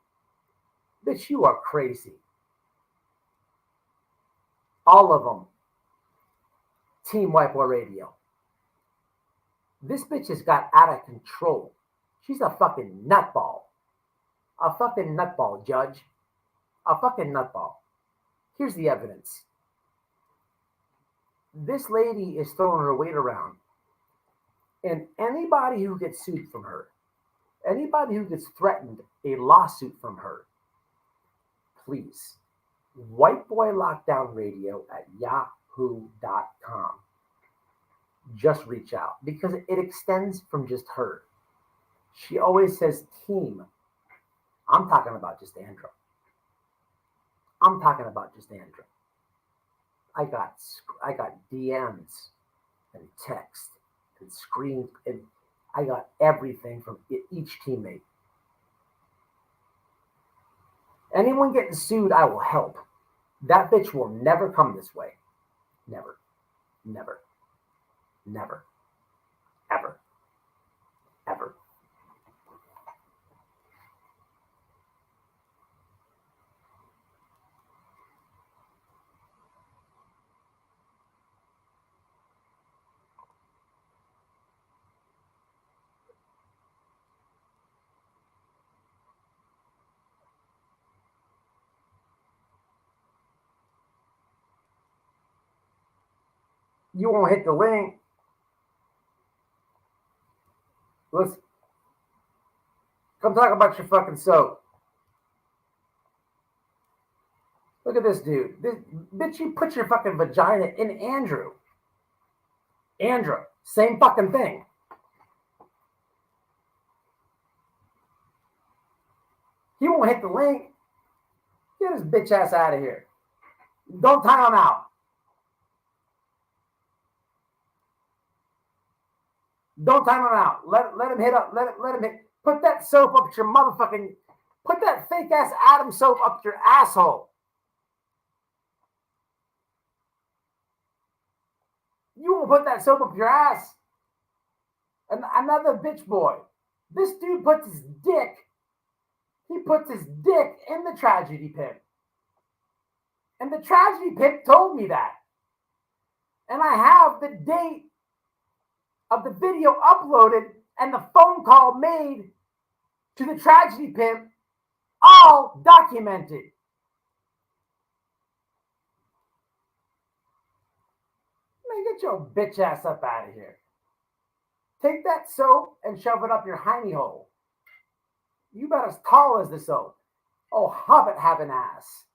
Bitch, you are crazy. All of them. Team White Boy Radio. This bitch has got out of control. She's a fucking nutball. A fucking nutball, Judge. A fucking nutball. Here's the evidence. This lady is throwing her weight around. And anybody who gets sued from her, anybody who gets threatened a lawsuit from her, please, White Boy Lockdown Radio at yahoo.com. Just reach out, because it extends from just her. She always says team. I'm talking about just Andrew. I'm talking about just Andrew. I got DMs and text and screen, and I got everything from each teammate. Anyone getting sued, I will help. That bitch will never come this way. Never. Never. Never. Ever. Ever. You won't hit the link. Let's come talk about your fucking soap. Look at this dude. Bitch, you put your fucking vagina in Andrew. Andrew, same fucking thing. He won't hit the link. Get his bitch ass out of here. Don't time him out. Don't time him out. Let him hit up. Let him hit. Put that soap up your motherfucking. Put that fake ass Adam soap up your asshole. You won't put that soap up your ass. And another bitch boy. This dude puts his dick. He puts his dick in the tragedy pit. And the tragedy pit told me that. And I have the date of the video uploaded and the phone call made to the tragedy pimp, all documented. Man, get your bitch ass up out of here. Take that soap and shove it up your hiney hole. You about as tall as the soap. Oh, Hobbit have an ass.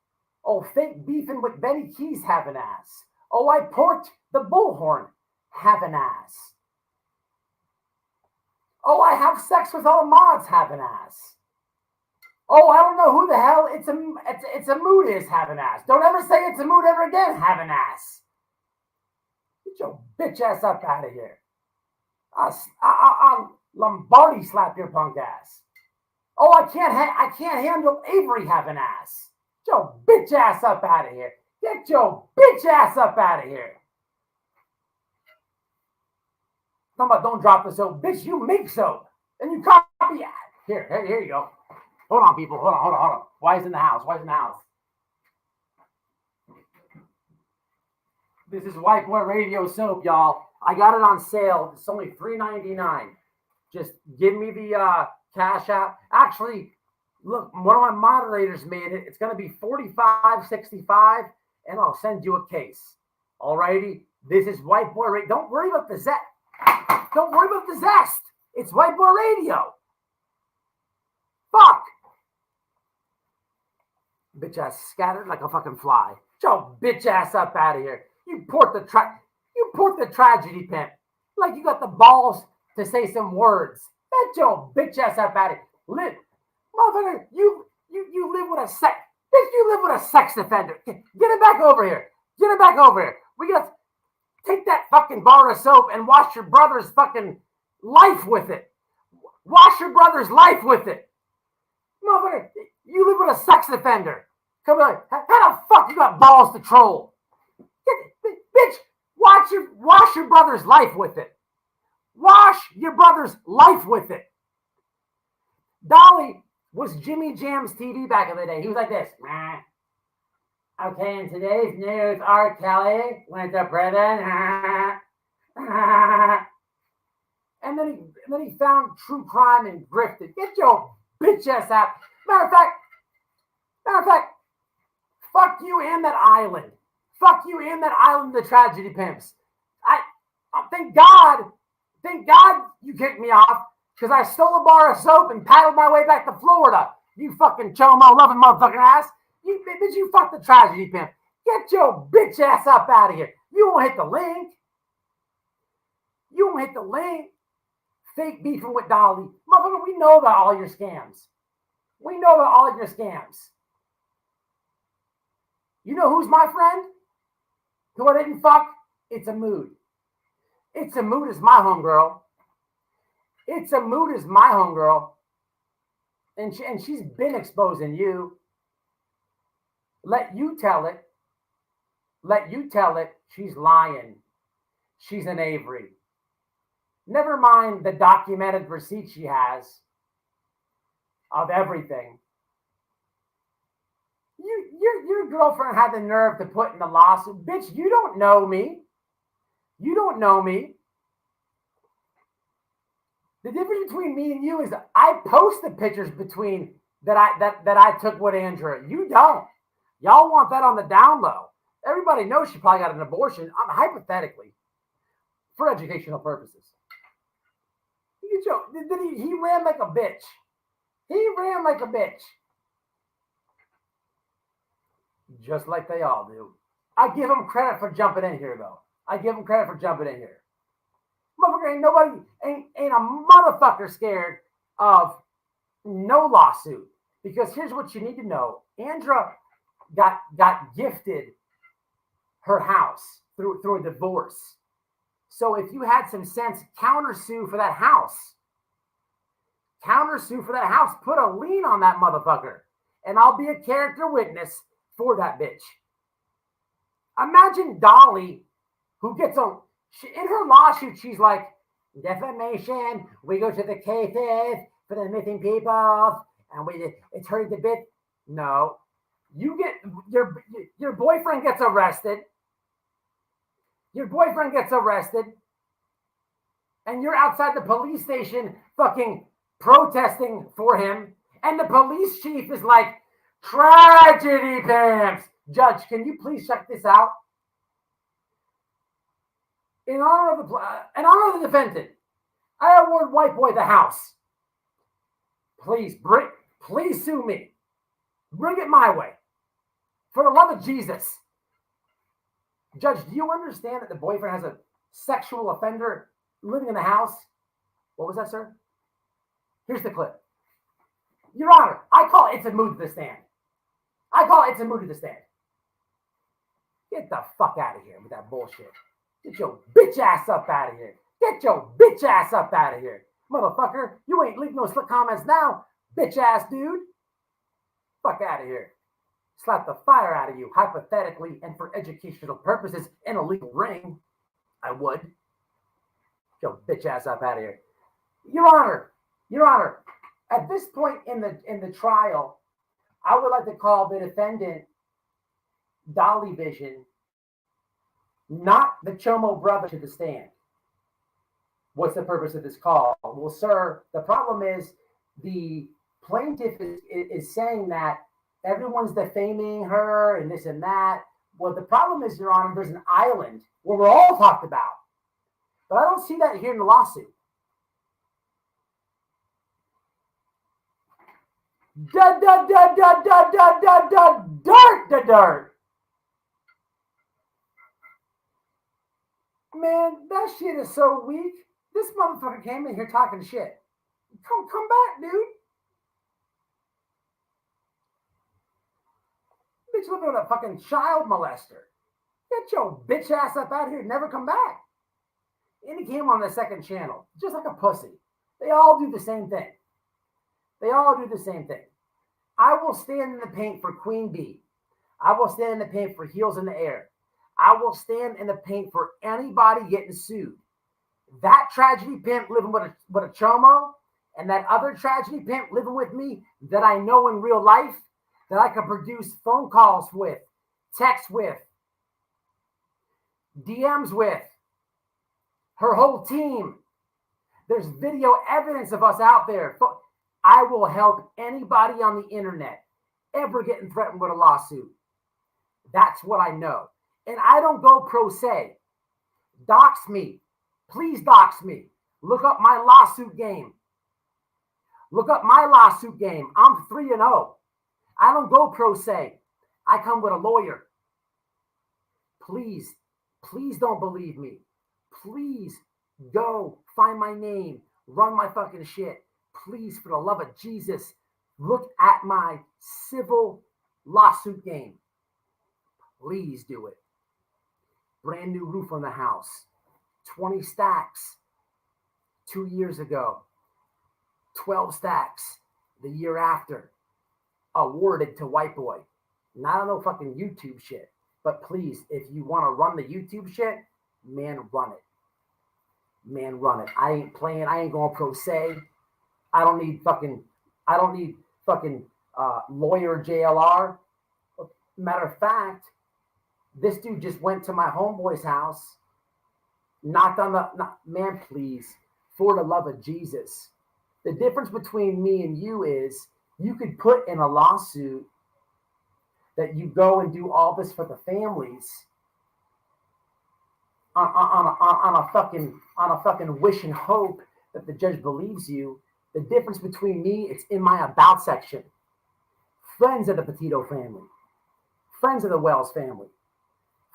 Oh, fake beefing with Benny Keys have an ass. Oh, I porked the bullhorn have an ass. Oh, I have sex with all the mods have an ass. Oh, I don't know who the hell it's a mood is have an ass. Don't ever say it's a mood ever again have an ass. Get your bitch ass up out of here. I'll Lombardi slap your punk ass. Oh, I can't handle Avery have an ass. Get your bitch ass up out of here. Get your bitch ass up out of here. Talking about don't drop the soap. Bitch, you make soap. And you copy it. Here you go. Hold on, people. Hold on. Wise in the house. This is White Boy Radio soap, y'all. I got it on sale. It's only $3.99. Just give me the Cash App. Actually, look, one of my moderators made it. It's going to be $45.65, and I'll send you a case. Alrighty? This is White Boy Radio. Don't worry about the zest. Don't worry about the zest. It's White Boy Radio. Fuck. Bitch ass scattered like a fucking fly. Get your bitch ass up out of here. You port the tragedy pimp. Like you got the balls to say some words. Get your bitch ass up out of here. Motherfucker, you live with a sex. Bitch, you live with a sex offender. Get it back over here. We got to take that fucking bar of soap and wash your brother's fucking life with it. Wash your brother's life with it. Motherfucker, you live with a sex offender. Come on, how the fuck you got balls to troll? Bitch, wash your brother's life with it. Wash your brother's life with it. Dolly was Jimmy Jam's TV back in the day. He was like this. Okay, in today's news, R. Kelly went to prison. And then he found true crime and grifted. Get your bitch ass out. Matter of fact, fuck you and that island. Fuck you and that island, the tragedy pimps. I thank God you kicked me off because I stole a bar of soap and paddled my way back to Florida. You fucking chomo loving motherfucking ass. You fuck the tragedy pimp. Get your bitch ass up out of here. You won't hit the link. Fake beefing with Dolly. Motherfucker, we know about all your scams. You know who's my friend? Who I didn't fuck? It's a mood. It's a mood is my homegirl. It's a mood is my homegirl. And she's been exposing you. Let you tell it. Let you tell it. She's lying. She's an Avery. Never mind the documented receipt she has of everything. Your girlfriend had the nerve to put in the lawsuit. Bitch, you don't know me. You don't know me. The difference between me and you is I post the pictures between that I took with Andrea. You don't. Y'all want that on the down low. Everybody knows she probably got an abortion. I'm hypothetically, for educational purposes. He ran like a bitch. He ran like a bitch. Just like they all do. I give him credit for jumping in here, though. I give him credit for jumping in here. Motherfucker, ain't nobody, ain't a motherfucker scared of no lawsuit. Because here's what you need to know. Andrea got gifted her house through a divorce. So if you had some sense, countersue for that house. Countersue for that house. Put a lien on that motherfucker. And I'll be a character witness for that bitch. Imagine Dolly, who gets on, in her lawsuit, she's like, defamation, we go to the cases for the missing people, and it's hurting the bit. No. You get, your boyfriend gets arrested. Your boyfriend gets arrested, and you're outside the police station fucking protesting for him, and the police chief is like, tragedy pimps. Judge, can you please check this out? In honor of the defendant, I award white boy the house. Please sue me. Bring it my way. For the love of Jesus. Judge, do you understand that the boyfriend has a sexual offender living in the house? What was that, sir? Here's the clip. Your Honor, I call it, it's a move to the stand. I call it, it's a move to the stand. Get the fuck out of here with that bullshit. Get your bitch ass up out of here. Get your bitch ass up out of here. Motherfucker, you ain't leaving no slick comments now, bitch ass dude. Fuck out of here. Slap the fire out of you, hypothetically, and for educational purposes in a legal ring. I would. Get your bitch ass up out of here. Your Honor, at this point in the trial, I would like to call the defendant Dolly Vision, not the Chomo brother, to the stand. What's the purpose of this call? Well, sir, the problem is the plaintiff is saying that everyone's defaming her and this and that. Well, the problem is, Your Honor, there's an island where we're all talked about. But I don't see that here in the lawsuit. Dirt. Man, that shit is so weak. This motherfucker came in here talking shit. Come back, dude. Bitch living with a fucking child molester. Get your bitch ass up out of here. Never come back. And he came on the second channel, just like a pussy. They all do the same thing. I will stand in the paint for Queen Bee. I will stand in the paint for Heels in the Air. I will stand in the paint for anybody getting sued. That tragedy pimp living with a chomo, and that other tragedy pimp living with me that I know in real life, that I can produce phone calls with, texts with, DMs with, her whole team. There's video evidence of us out there. I will help anybody on the internet ever getting threatened with a lawsuit. That's what I know. And I don't go pro se. Dox me. Please dox me. Look up my lawsuit game. I'm 3-0. I don't go pro se. I come with a lawyer. Please don't believe me. Please go find my name. Run my fucking shit. Please, for the love of Jesus, look at my civil lawsuit game. Please do it. Brand new roof on the house. 20 stacks 2 years ago. 12 stacks the year after, awarded to white boy. Not on no fucking YouTube shit. But please, if you want to run the YouTube shit, man, run it. Man, run it. I ain't playing. I ain't going pro se. I don't need fucking lawyer JLR. Matter of fact, this dude just went to my homeboy's house, knocked on man, please, for the love of Jesus. The difference between me and you is you could put in a lawsuit that you go and do all this for the families on a fucking wish and hope that the judge believes you. The difference between me, it's in my about section. Friends of the Petito family, friends of the Wells family,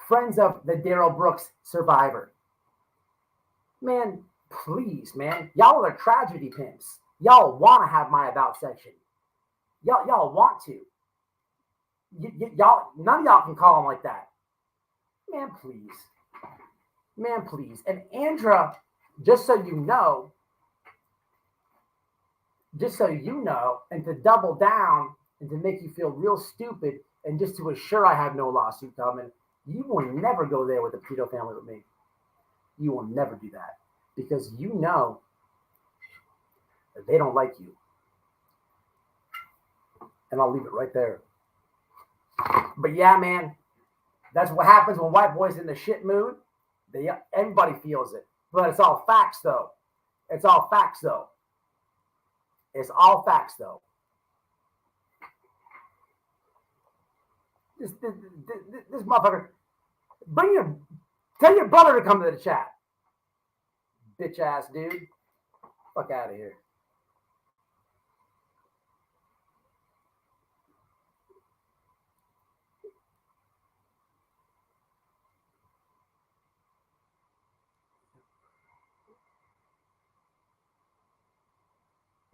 friends of the Darrell Brooks survivor. Man, please, man. Y'all are tragedy pimps. Y'all want to have my about section. Y'all want to. Y'all, none of y'all can call them like that. Man, please. Man, please. And Andra, just so you know, and to double down and to make you feel real stupid and just to assure I have no lawsuit coming, you will never go there with the Petito family with me. You will never do that because you know that they don't like you. And I'll leave it right there. But yeah, man, that's what happens when white boys in the shit mood. Everybody feels it. But it's all facts, though. It's all facts, though. It's all facts, though. This motherfucker. Tell your brother to come to the chat. Bitch ass dude. Fuck out of here.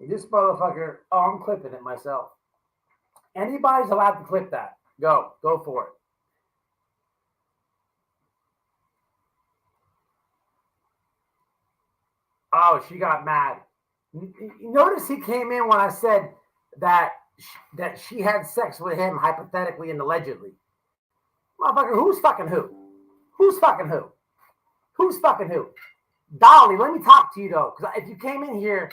This motherfucker, I'm clipping it myself. Anybody's allowed to clip that. Go for it. Oh, she got mad. Notice he came in when I said that she had sex with him hypothetically and allegedly. Motherfucker, who's fucking who? Who's fucking who? Who's fucking who? Dolly, let me talk to you though, because if you came in here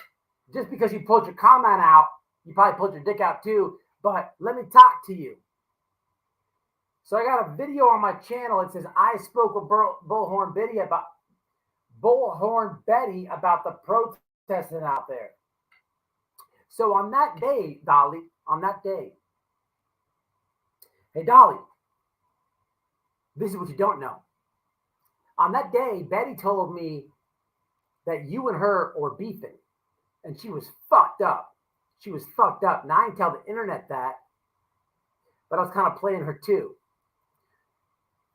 just because you pulled your comment out, you probably pulled your dick out too, but let me talk to you. So I got a video on my channel. It says, I spoke with Bullhorn Betty about the protesting out there. So on that day, Dolly, hey, Dolly, this is what you don't know. On that day, Betty told me that you and her were beefing, and she was fucked up. She was fucked up. Now I didn't tell the internet that, but I was kind of playing her too.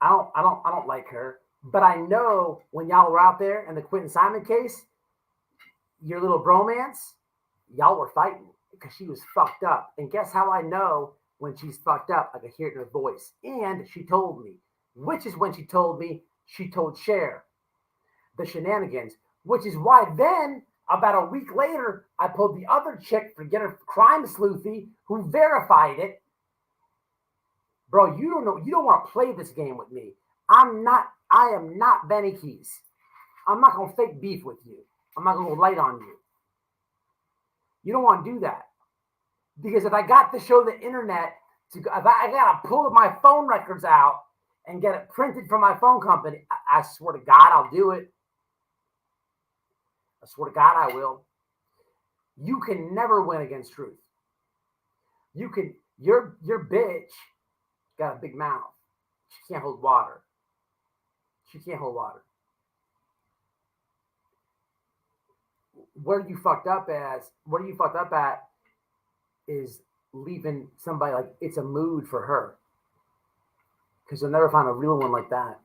I don't like her, but I know when y'all were out there in the Quentin Simon case, your little bromance, y'all were fighting because she was fucked up. And guess how I know when she's fucked up? I could hear it in her voice. And she told me, which is when she told me she told Cher the shenanigans, which is why then about a week later, I pulled the other chick, forget her crime sleuthy, who verified it. Bro, you don't know. You don't want to play this game with me. I am not Benny Keys. I'm not going to fake beef with you. I'm not going to go light on you. You don't want to do that. Because if I got to show the internet, if I got to pull my phone records out and get it printed from my phone company, I swear to God, I'll do it. I swear to God, I will. You can never win against truth. You can, your bitch got a big mouth. She can't hold water. She can't hold water. What you fucked up at is leaving somebody like it's a mood for her. Because you'll never find a real one like that.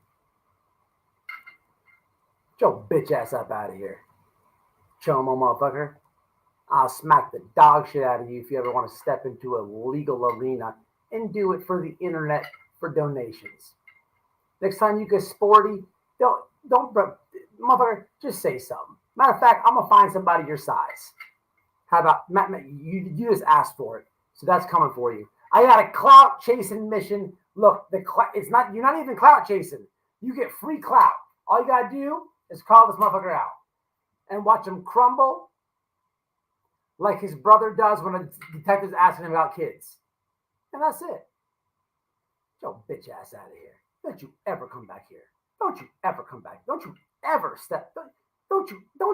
Get your bitch ass up out of here. Chomo motherfucker. I'll smack the dog shit out of you if you ever want to step into a legal arena and do it for the internet for donations. Next time you get sporty, don't motherfucker, just say something. Matter of fact, I'm gonna find somebody your size. How about Matt? You just asked for it, so that's coming for you. I got a clout chasing mission. Look, it's not. You're not even clout chasing. You get free clout. All you gotta do is call this motherfucker out and watch him crumble like his brother does when a detective's asking him about kids. And that's it. Get your bitch ass out of here. Don't you ever come back here. Don't you ever come back. Don't you ever step. Don't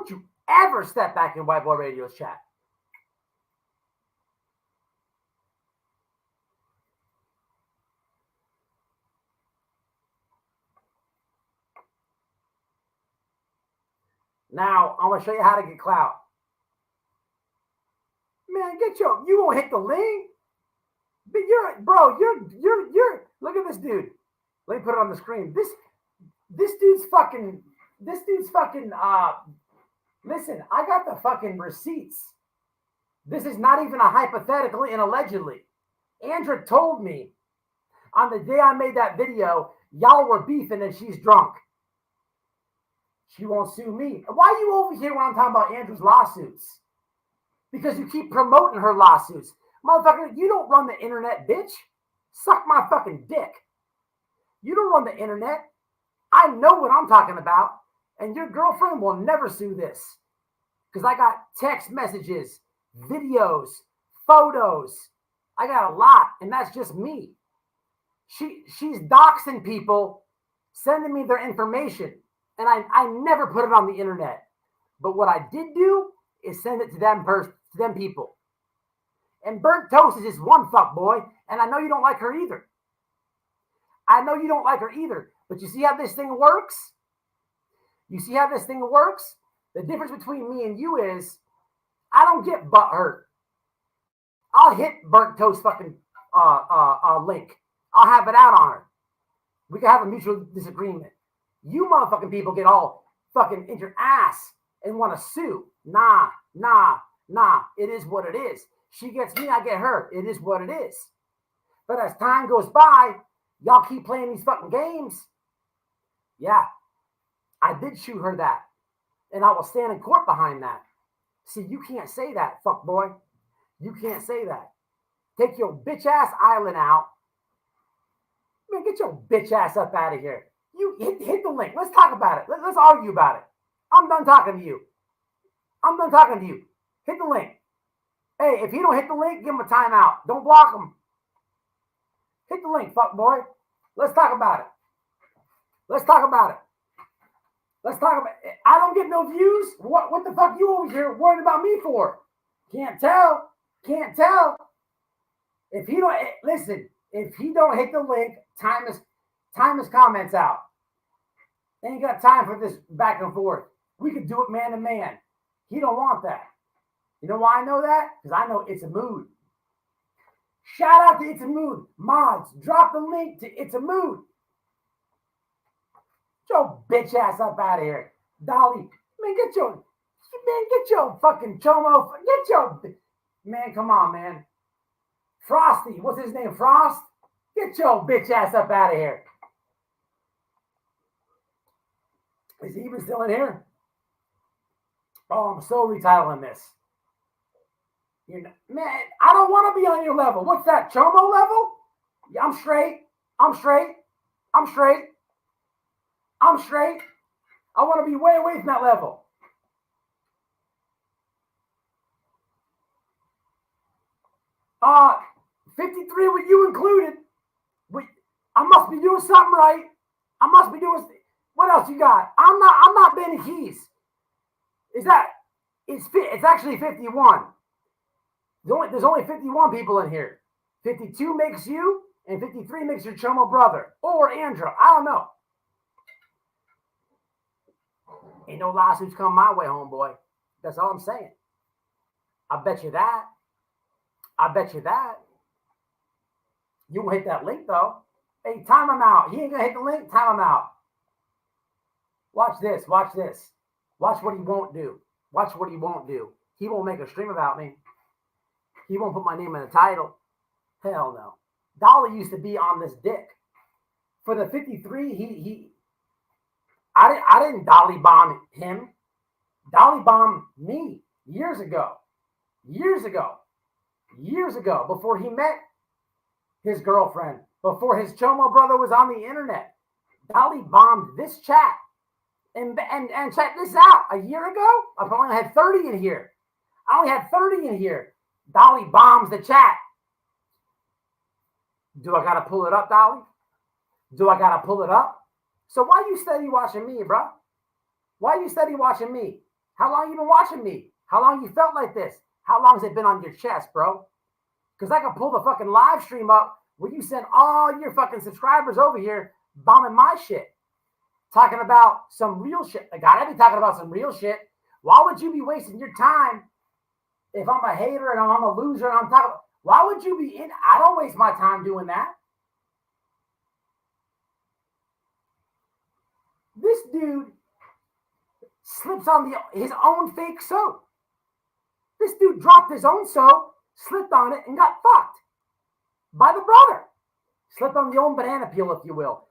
you ever step back in White Boy Radio's chat. Now I'm gonna show you how to get clout. Man, you won't hit the link. But you're look at this dude. Let me put it on the screen. This dude's fucking listen, I got the fucking receipts. This is not even a hypothetically and allegedly. Andra told me on the day I made that video, y'all were beefing and she's drunk. She won't sue me. Why are you over here when I'm talking about Andrew's lawsuits? Because you keep promoting her lawsuits. Motherfucker, you don't run the internet, bitch. Suck my fucking dick. You don't run the internet. I know what I'm talking about. And your girlfriend will never sue this. Because I got text messages, videos, photos. I got a lot. And that's just me. She's doxing people, sending me their information. And I never put it on the internet. But what I did do is send it to them people. And Burnt Toast is just one fuck boy. And I know you don't like her either. But you see how this thing works? The difference between me and you is I don't get butt hurt. I'll hit Burnt Toast fucking link. I'll have it out on her. We can have a mutual disagreement. You motherfucking people get all fucking in your ass and want to sue. Nah. It is what it is. She gets me, I get her. It is what it is. But as time goes by, y'all keep playing these fucking games. Yeah, I did shoot her that. And I will stand in court behind that. See, you can't say that, fuck boy. You can't say that. Take your bitch ass island out. Man, get your bitch ass up out of here. You hit the link. Let's talk about it. Let's argue about it. I'm done talking to you. Hit the link. Hey, if you don't hit the link, give him a timeout. Don't block him. Hit the link, fuck boy. Let's talk about it. I don't get no views. What the fuck you over here worried about me for? Can't tell. If he don't listen, if he don't hit the link, time his comments out. Ain't got time for this back and forth. We could do it man to man. He don't want that. You know why I know that? Because I know It's a Mood. Shout out to It's a Mood. Mods, drop the link to It's a Mood. Get your bitch ass up out of here. Dolly, get your fucking chomo. Man, come on, man. Frosty, what's his name? Frost? Get your bitch ass up out of here. Is he even still in here? Oh, I'm so retitling this. Man, I don't want to be on your level. What's that, chomo level? Yeah, I'm straight. I want to be way away from that level. Uh, 53 with you included. I must be doing something right. What else you got? I'm not Benny Keys. It's actually 51. There's only 51 people in here. 52 makes you, and 53 makes your chomo brother. Or Andrew. I don't know. Ain't no lawsuits come my way, homeboy. That's all I'm saying. I bet you that. You won't hit that link, though. Hey, time him out. He ain't going to hit the link. Time him out. Watch this. Watch what he won't do. He won't make a stream about me. He won't put my name in the title. Hell no. Dolly used to be on this dick. For the 53, I didn't Dolly bomb him. Dolly bombed me years ago. years ago, before he met his girlfriend, before his chomo brother was on the internet, Dolly bombed this chat. And check this out. A year ago, I only had 30 in here. Dolly bombs the chat. Do I got to pull it up, Dolly? Do I got to pull it up? So why you steady watching me, bro? Why you steady watching me? How long you been watching me? How long you felt like this? How long has it been on your chest, bro? Because I can pull the fucking live stream up where you send all your fucking subscribers over here bombing my shit. Talking about some real shit. I gotta be talking about some real shit. Why would you be wasting your time if I'm a hater and I'm a loser and I'm talking about, why would you be in? I don't waste my time doing that. This dude slips on his own fake soap. This dude dropped his own soap, slipped on it, and got fucked by the brother. Slipped on the own banana peel, if you will.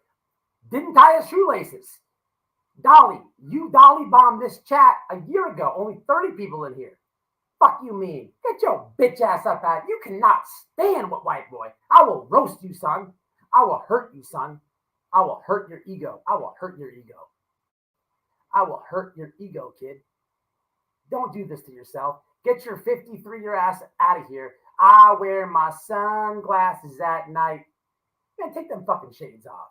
Didn't tie his shoelaces. Dolly, you Dolly bombed this chat a year ago. Only 30 people in here. Fuck you mean? Get your bitch ass up out. You cannot stand what white boy. I will roast you, son. I will hurt you, son. I will hurt your ego. I will hurt your ego. I will hurt your ego, kid. Don't do this to yourself. Get your 53-year ass out of here. I wear my sunglasses at night. Man, take them fucking shades off.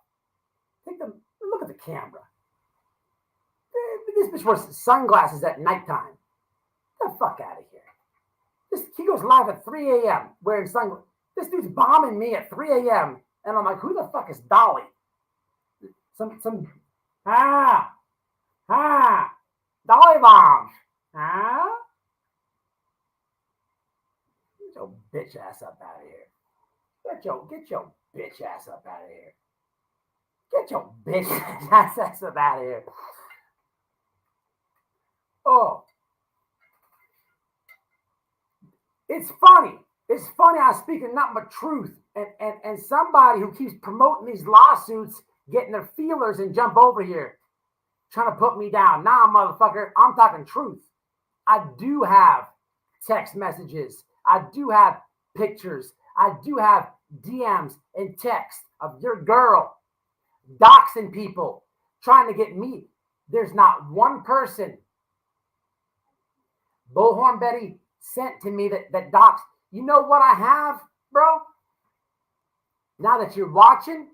Take them. Look at the camera. This bitch wears sunglasses at nighttime. Get the fuck out of here. He goes live at 3 a.m. wearing sunglasses. This dude's bombing me at 3 a.m. And I'm like, who the fuck is Dolly? Dolly bombs. Get your bitch ass up out of here. Get your bitch ass up out of here. Get your bitch ass up out of here. Oh. It's funny. It's funny I speak nothing but truth. And somebody who keeps promoting these lawsuits, getting their feelers and jump over here, trying to put me down. Nah, motherfucker, I'm talking truth. I do have text messages. I do have pictures. I do have DMs and text of your girl doxing people, trying to get me. There's not one person Bullhorn Betty sent to me that docs. You know what I have, bro? Now that you're watching,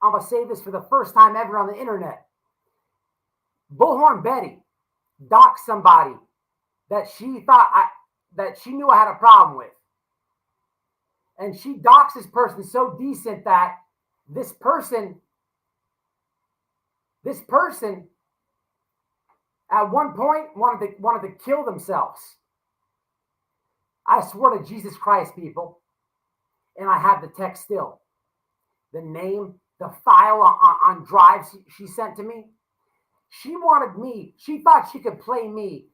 I'm going to say this for the first time ever on the internet. Bullhorn Betty doxed somebody that she thought that she knew I had a problem with. And she doxed this person so decent that this person at one point wanted to kill themselves. I swear to Jesus Christ, people, and I have the text still. The name, the file on drives she sent to me. She wanted me. She thought she could play me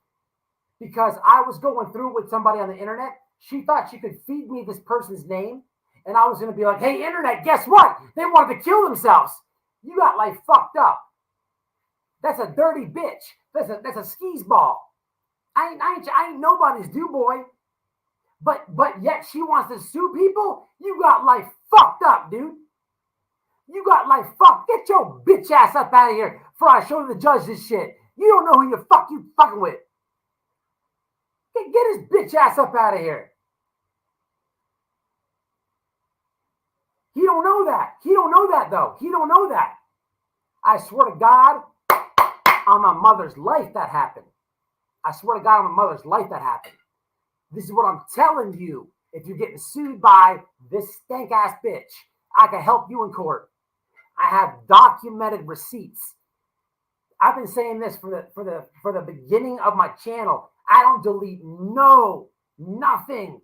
because I was going through with somebody on the internet. She thought she could feed me this person's name, and I was going to be like, hey, internet, guess what? They wanted to kill themselves. You got life fucked up. That's a dirty bitch. That's a skis ball. I ain't nobody's do boy. But yet she wants to sue people? You got life fucked up, dude. You got life fucked. Get your bitch ass up out of here before I show the judge this shit. You don't know who you fucking with. Get his bitch ass up out of here. He don't know that. He don't know that, though. He don't know that. I swear to God, on my mother's life that happened. I swear to God, on my mother's life that happened. This is what I'm telling you. If you're getting sued by this stank-ass bitch, I can help you in court. I have documented receipts. I've been saying this for the beginning of my channel. I don't delete nothing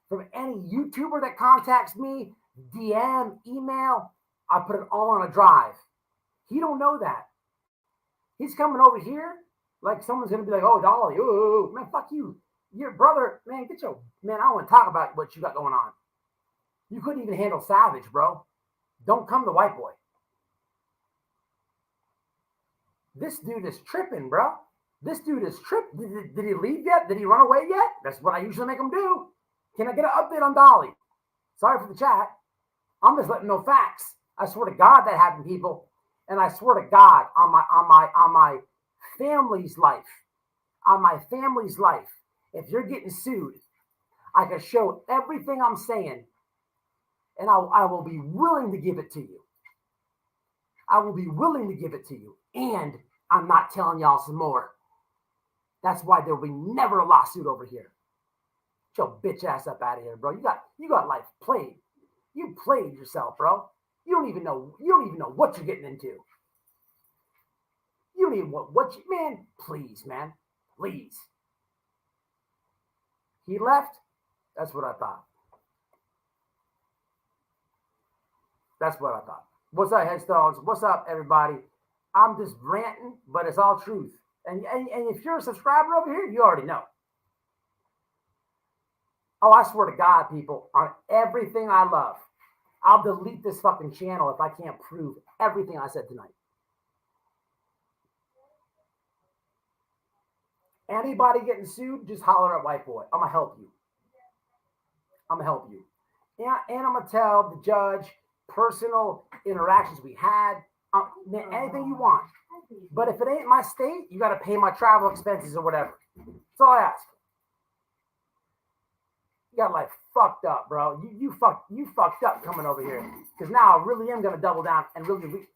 from any YouTuber that contacts me, DM, email. I put it all on a drive. He don't know that. He's coming over here like someone's going to be like, oh, Dolly, ooh, man, fuck you. Your brother, man, I don't want to talk about what you got going on. You couldn't even handle Savage, bro. Don't come to white boy. This dude is tripping, bro. This dude is tripped. Did he leave yet? Did he run away yet? That's what I usually make him do. Can I get an update on Dolly? Sorry for the chat. I'm just letting no facts. I swear to God that happened, people. And I swear to God on my family's life, if you're getting sued, I can show everything I'm saying, and I will be willing to give it to you. I will be willing to give it to you. And I'm not telling y'all some more. That's why there will be never a lawsuit over here. Get your bitch ass up out of here, bro. You got life played. You played yourself, bro. You don't even know what you're getting into. You don't even what you, man, please, man. Please. He left. That's what I thought. What's up, Headstones? What's up, everybody? I'm just ranting, but it's all truth. And if you're a subscriber over here, you already know. Oh, I swear to God, people, on everything I love, I'll delete this fucking channel if I can't prove everything I said tonight. Anybody getting sued, just holler at White Boy. I'm going to help you. And I'm going to tell the judge personal interactions we had. Anything you want. But if it ain't my state, you got to pay my travel expenses or whatever. That's all I ask. You got life fucked up, bro. You fucked up coming over here. Because now I really am going to double down and really...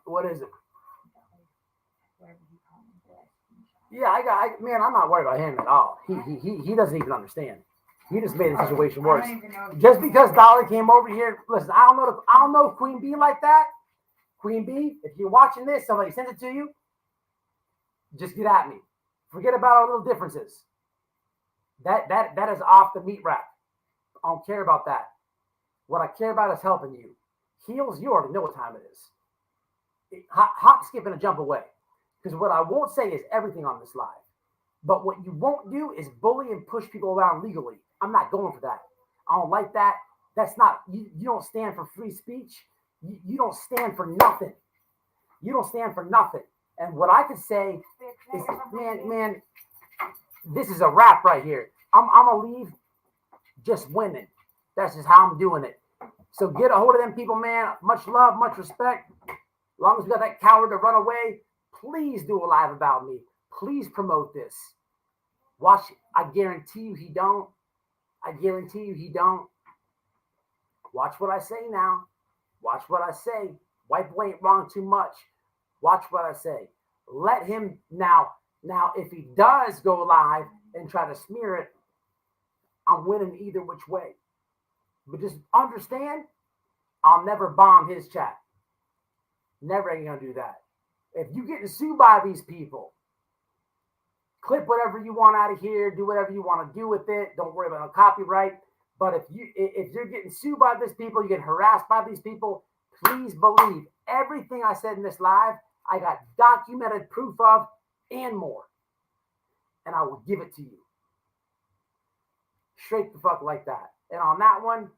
What is it? Yeah, I'm not worried about him at all. He doesn't even understand. He just made the situation worse. Just because Dolly came over here, listen, I don't know Queen Bee like that. Queen Bee, if you're watching this, somebody sends it to you, just get at me. Forget about our little differences. That is off the meat rack. I don't care about that. What I care about is helping you. Heels, you already know what time it is. Hop, skip, and a jump away. Because what I won't say is everything on this live. But what you won't do is bully and push people around legally. I'm not going for that. I don't like that. That's not, you don't stand for free speech. You don't stand for nothing. You don't stand for nothing. And what I could say is, man, this is a wrap right here. I'm going to leave just winning. That's just how I'm doing it. So get a hold of them people, man. Much love, much respect. As long as we got that coward to run away, please do a live about me. Please promote this. Watch it. I guarantee you he don't. Watch what I say now. Watch what I say. White boy ain't wrong too much. Watch what I say. Let him now, if he does go live and try to smear it, I'm winning either which way. But just understand, I'll never bomb his chat. Never ain't gonna do that. If you getting sued by these people, clip whatever you want out of here, do whatever you want to do with it. Don't worry about copyright. But if you're getting sued by these people, you get harassed by these people, please believe everything I said in this live, I got documented proof of and more. And I will give it to you. Straight the fuck like that. And on that one,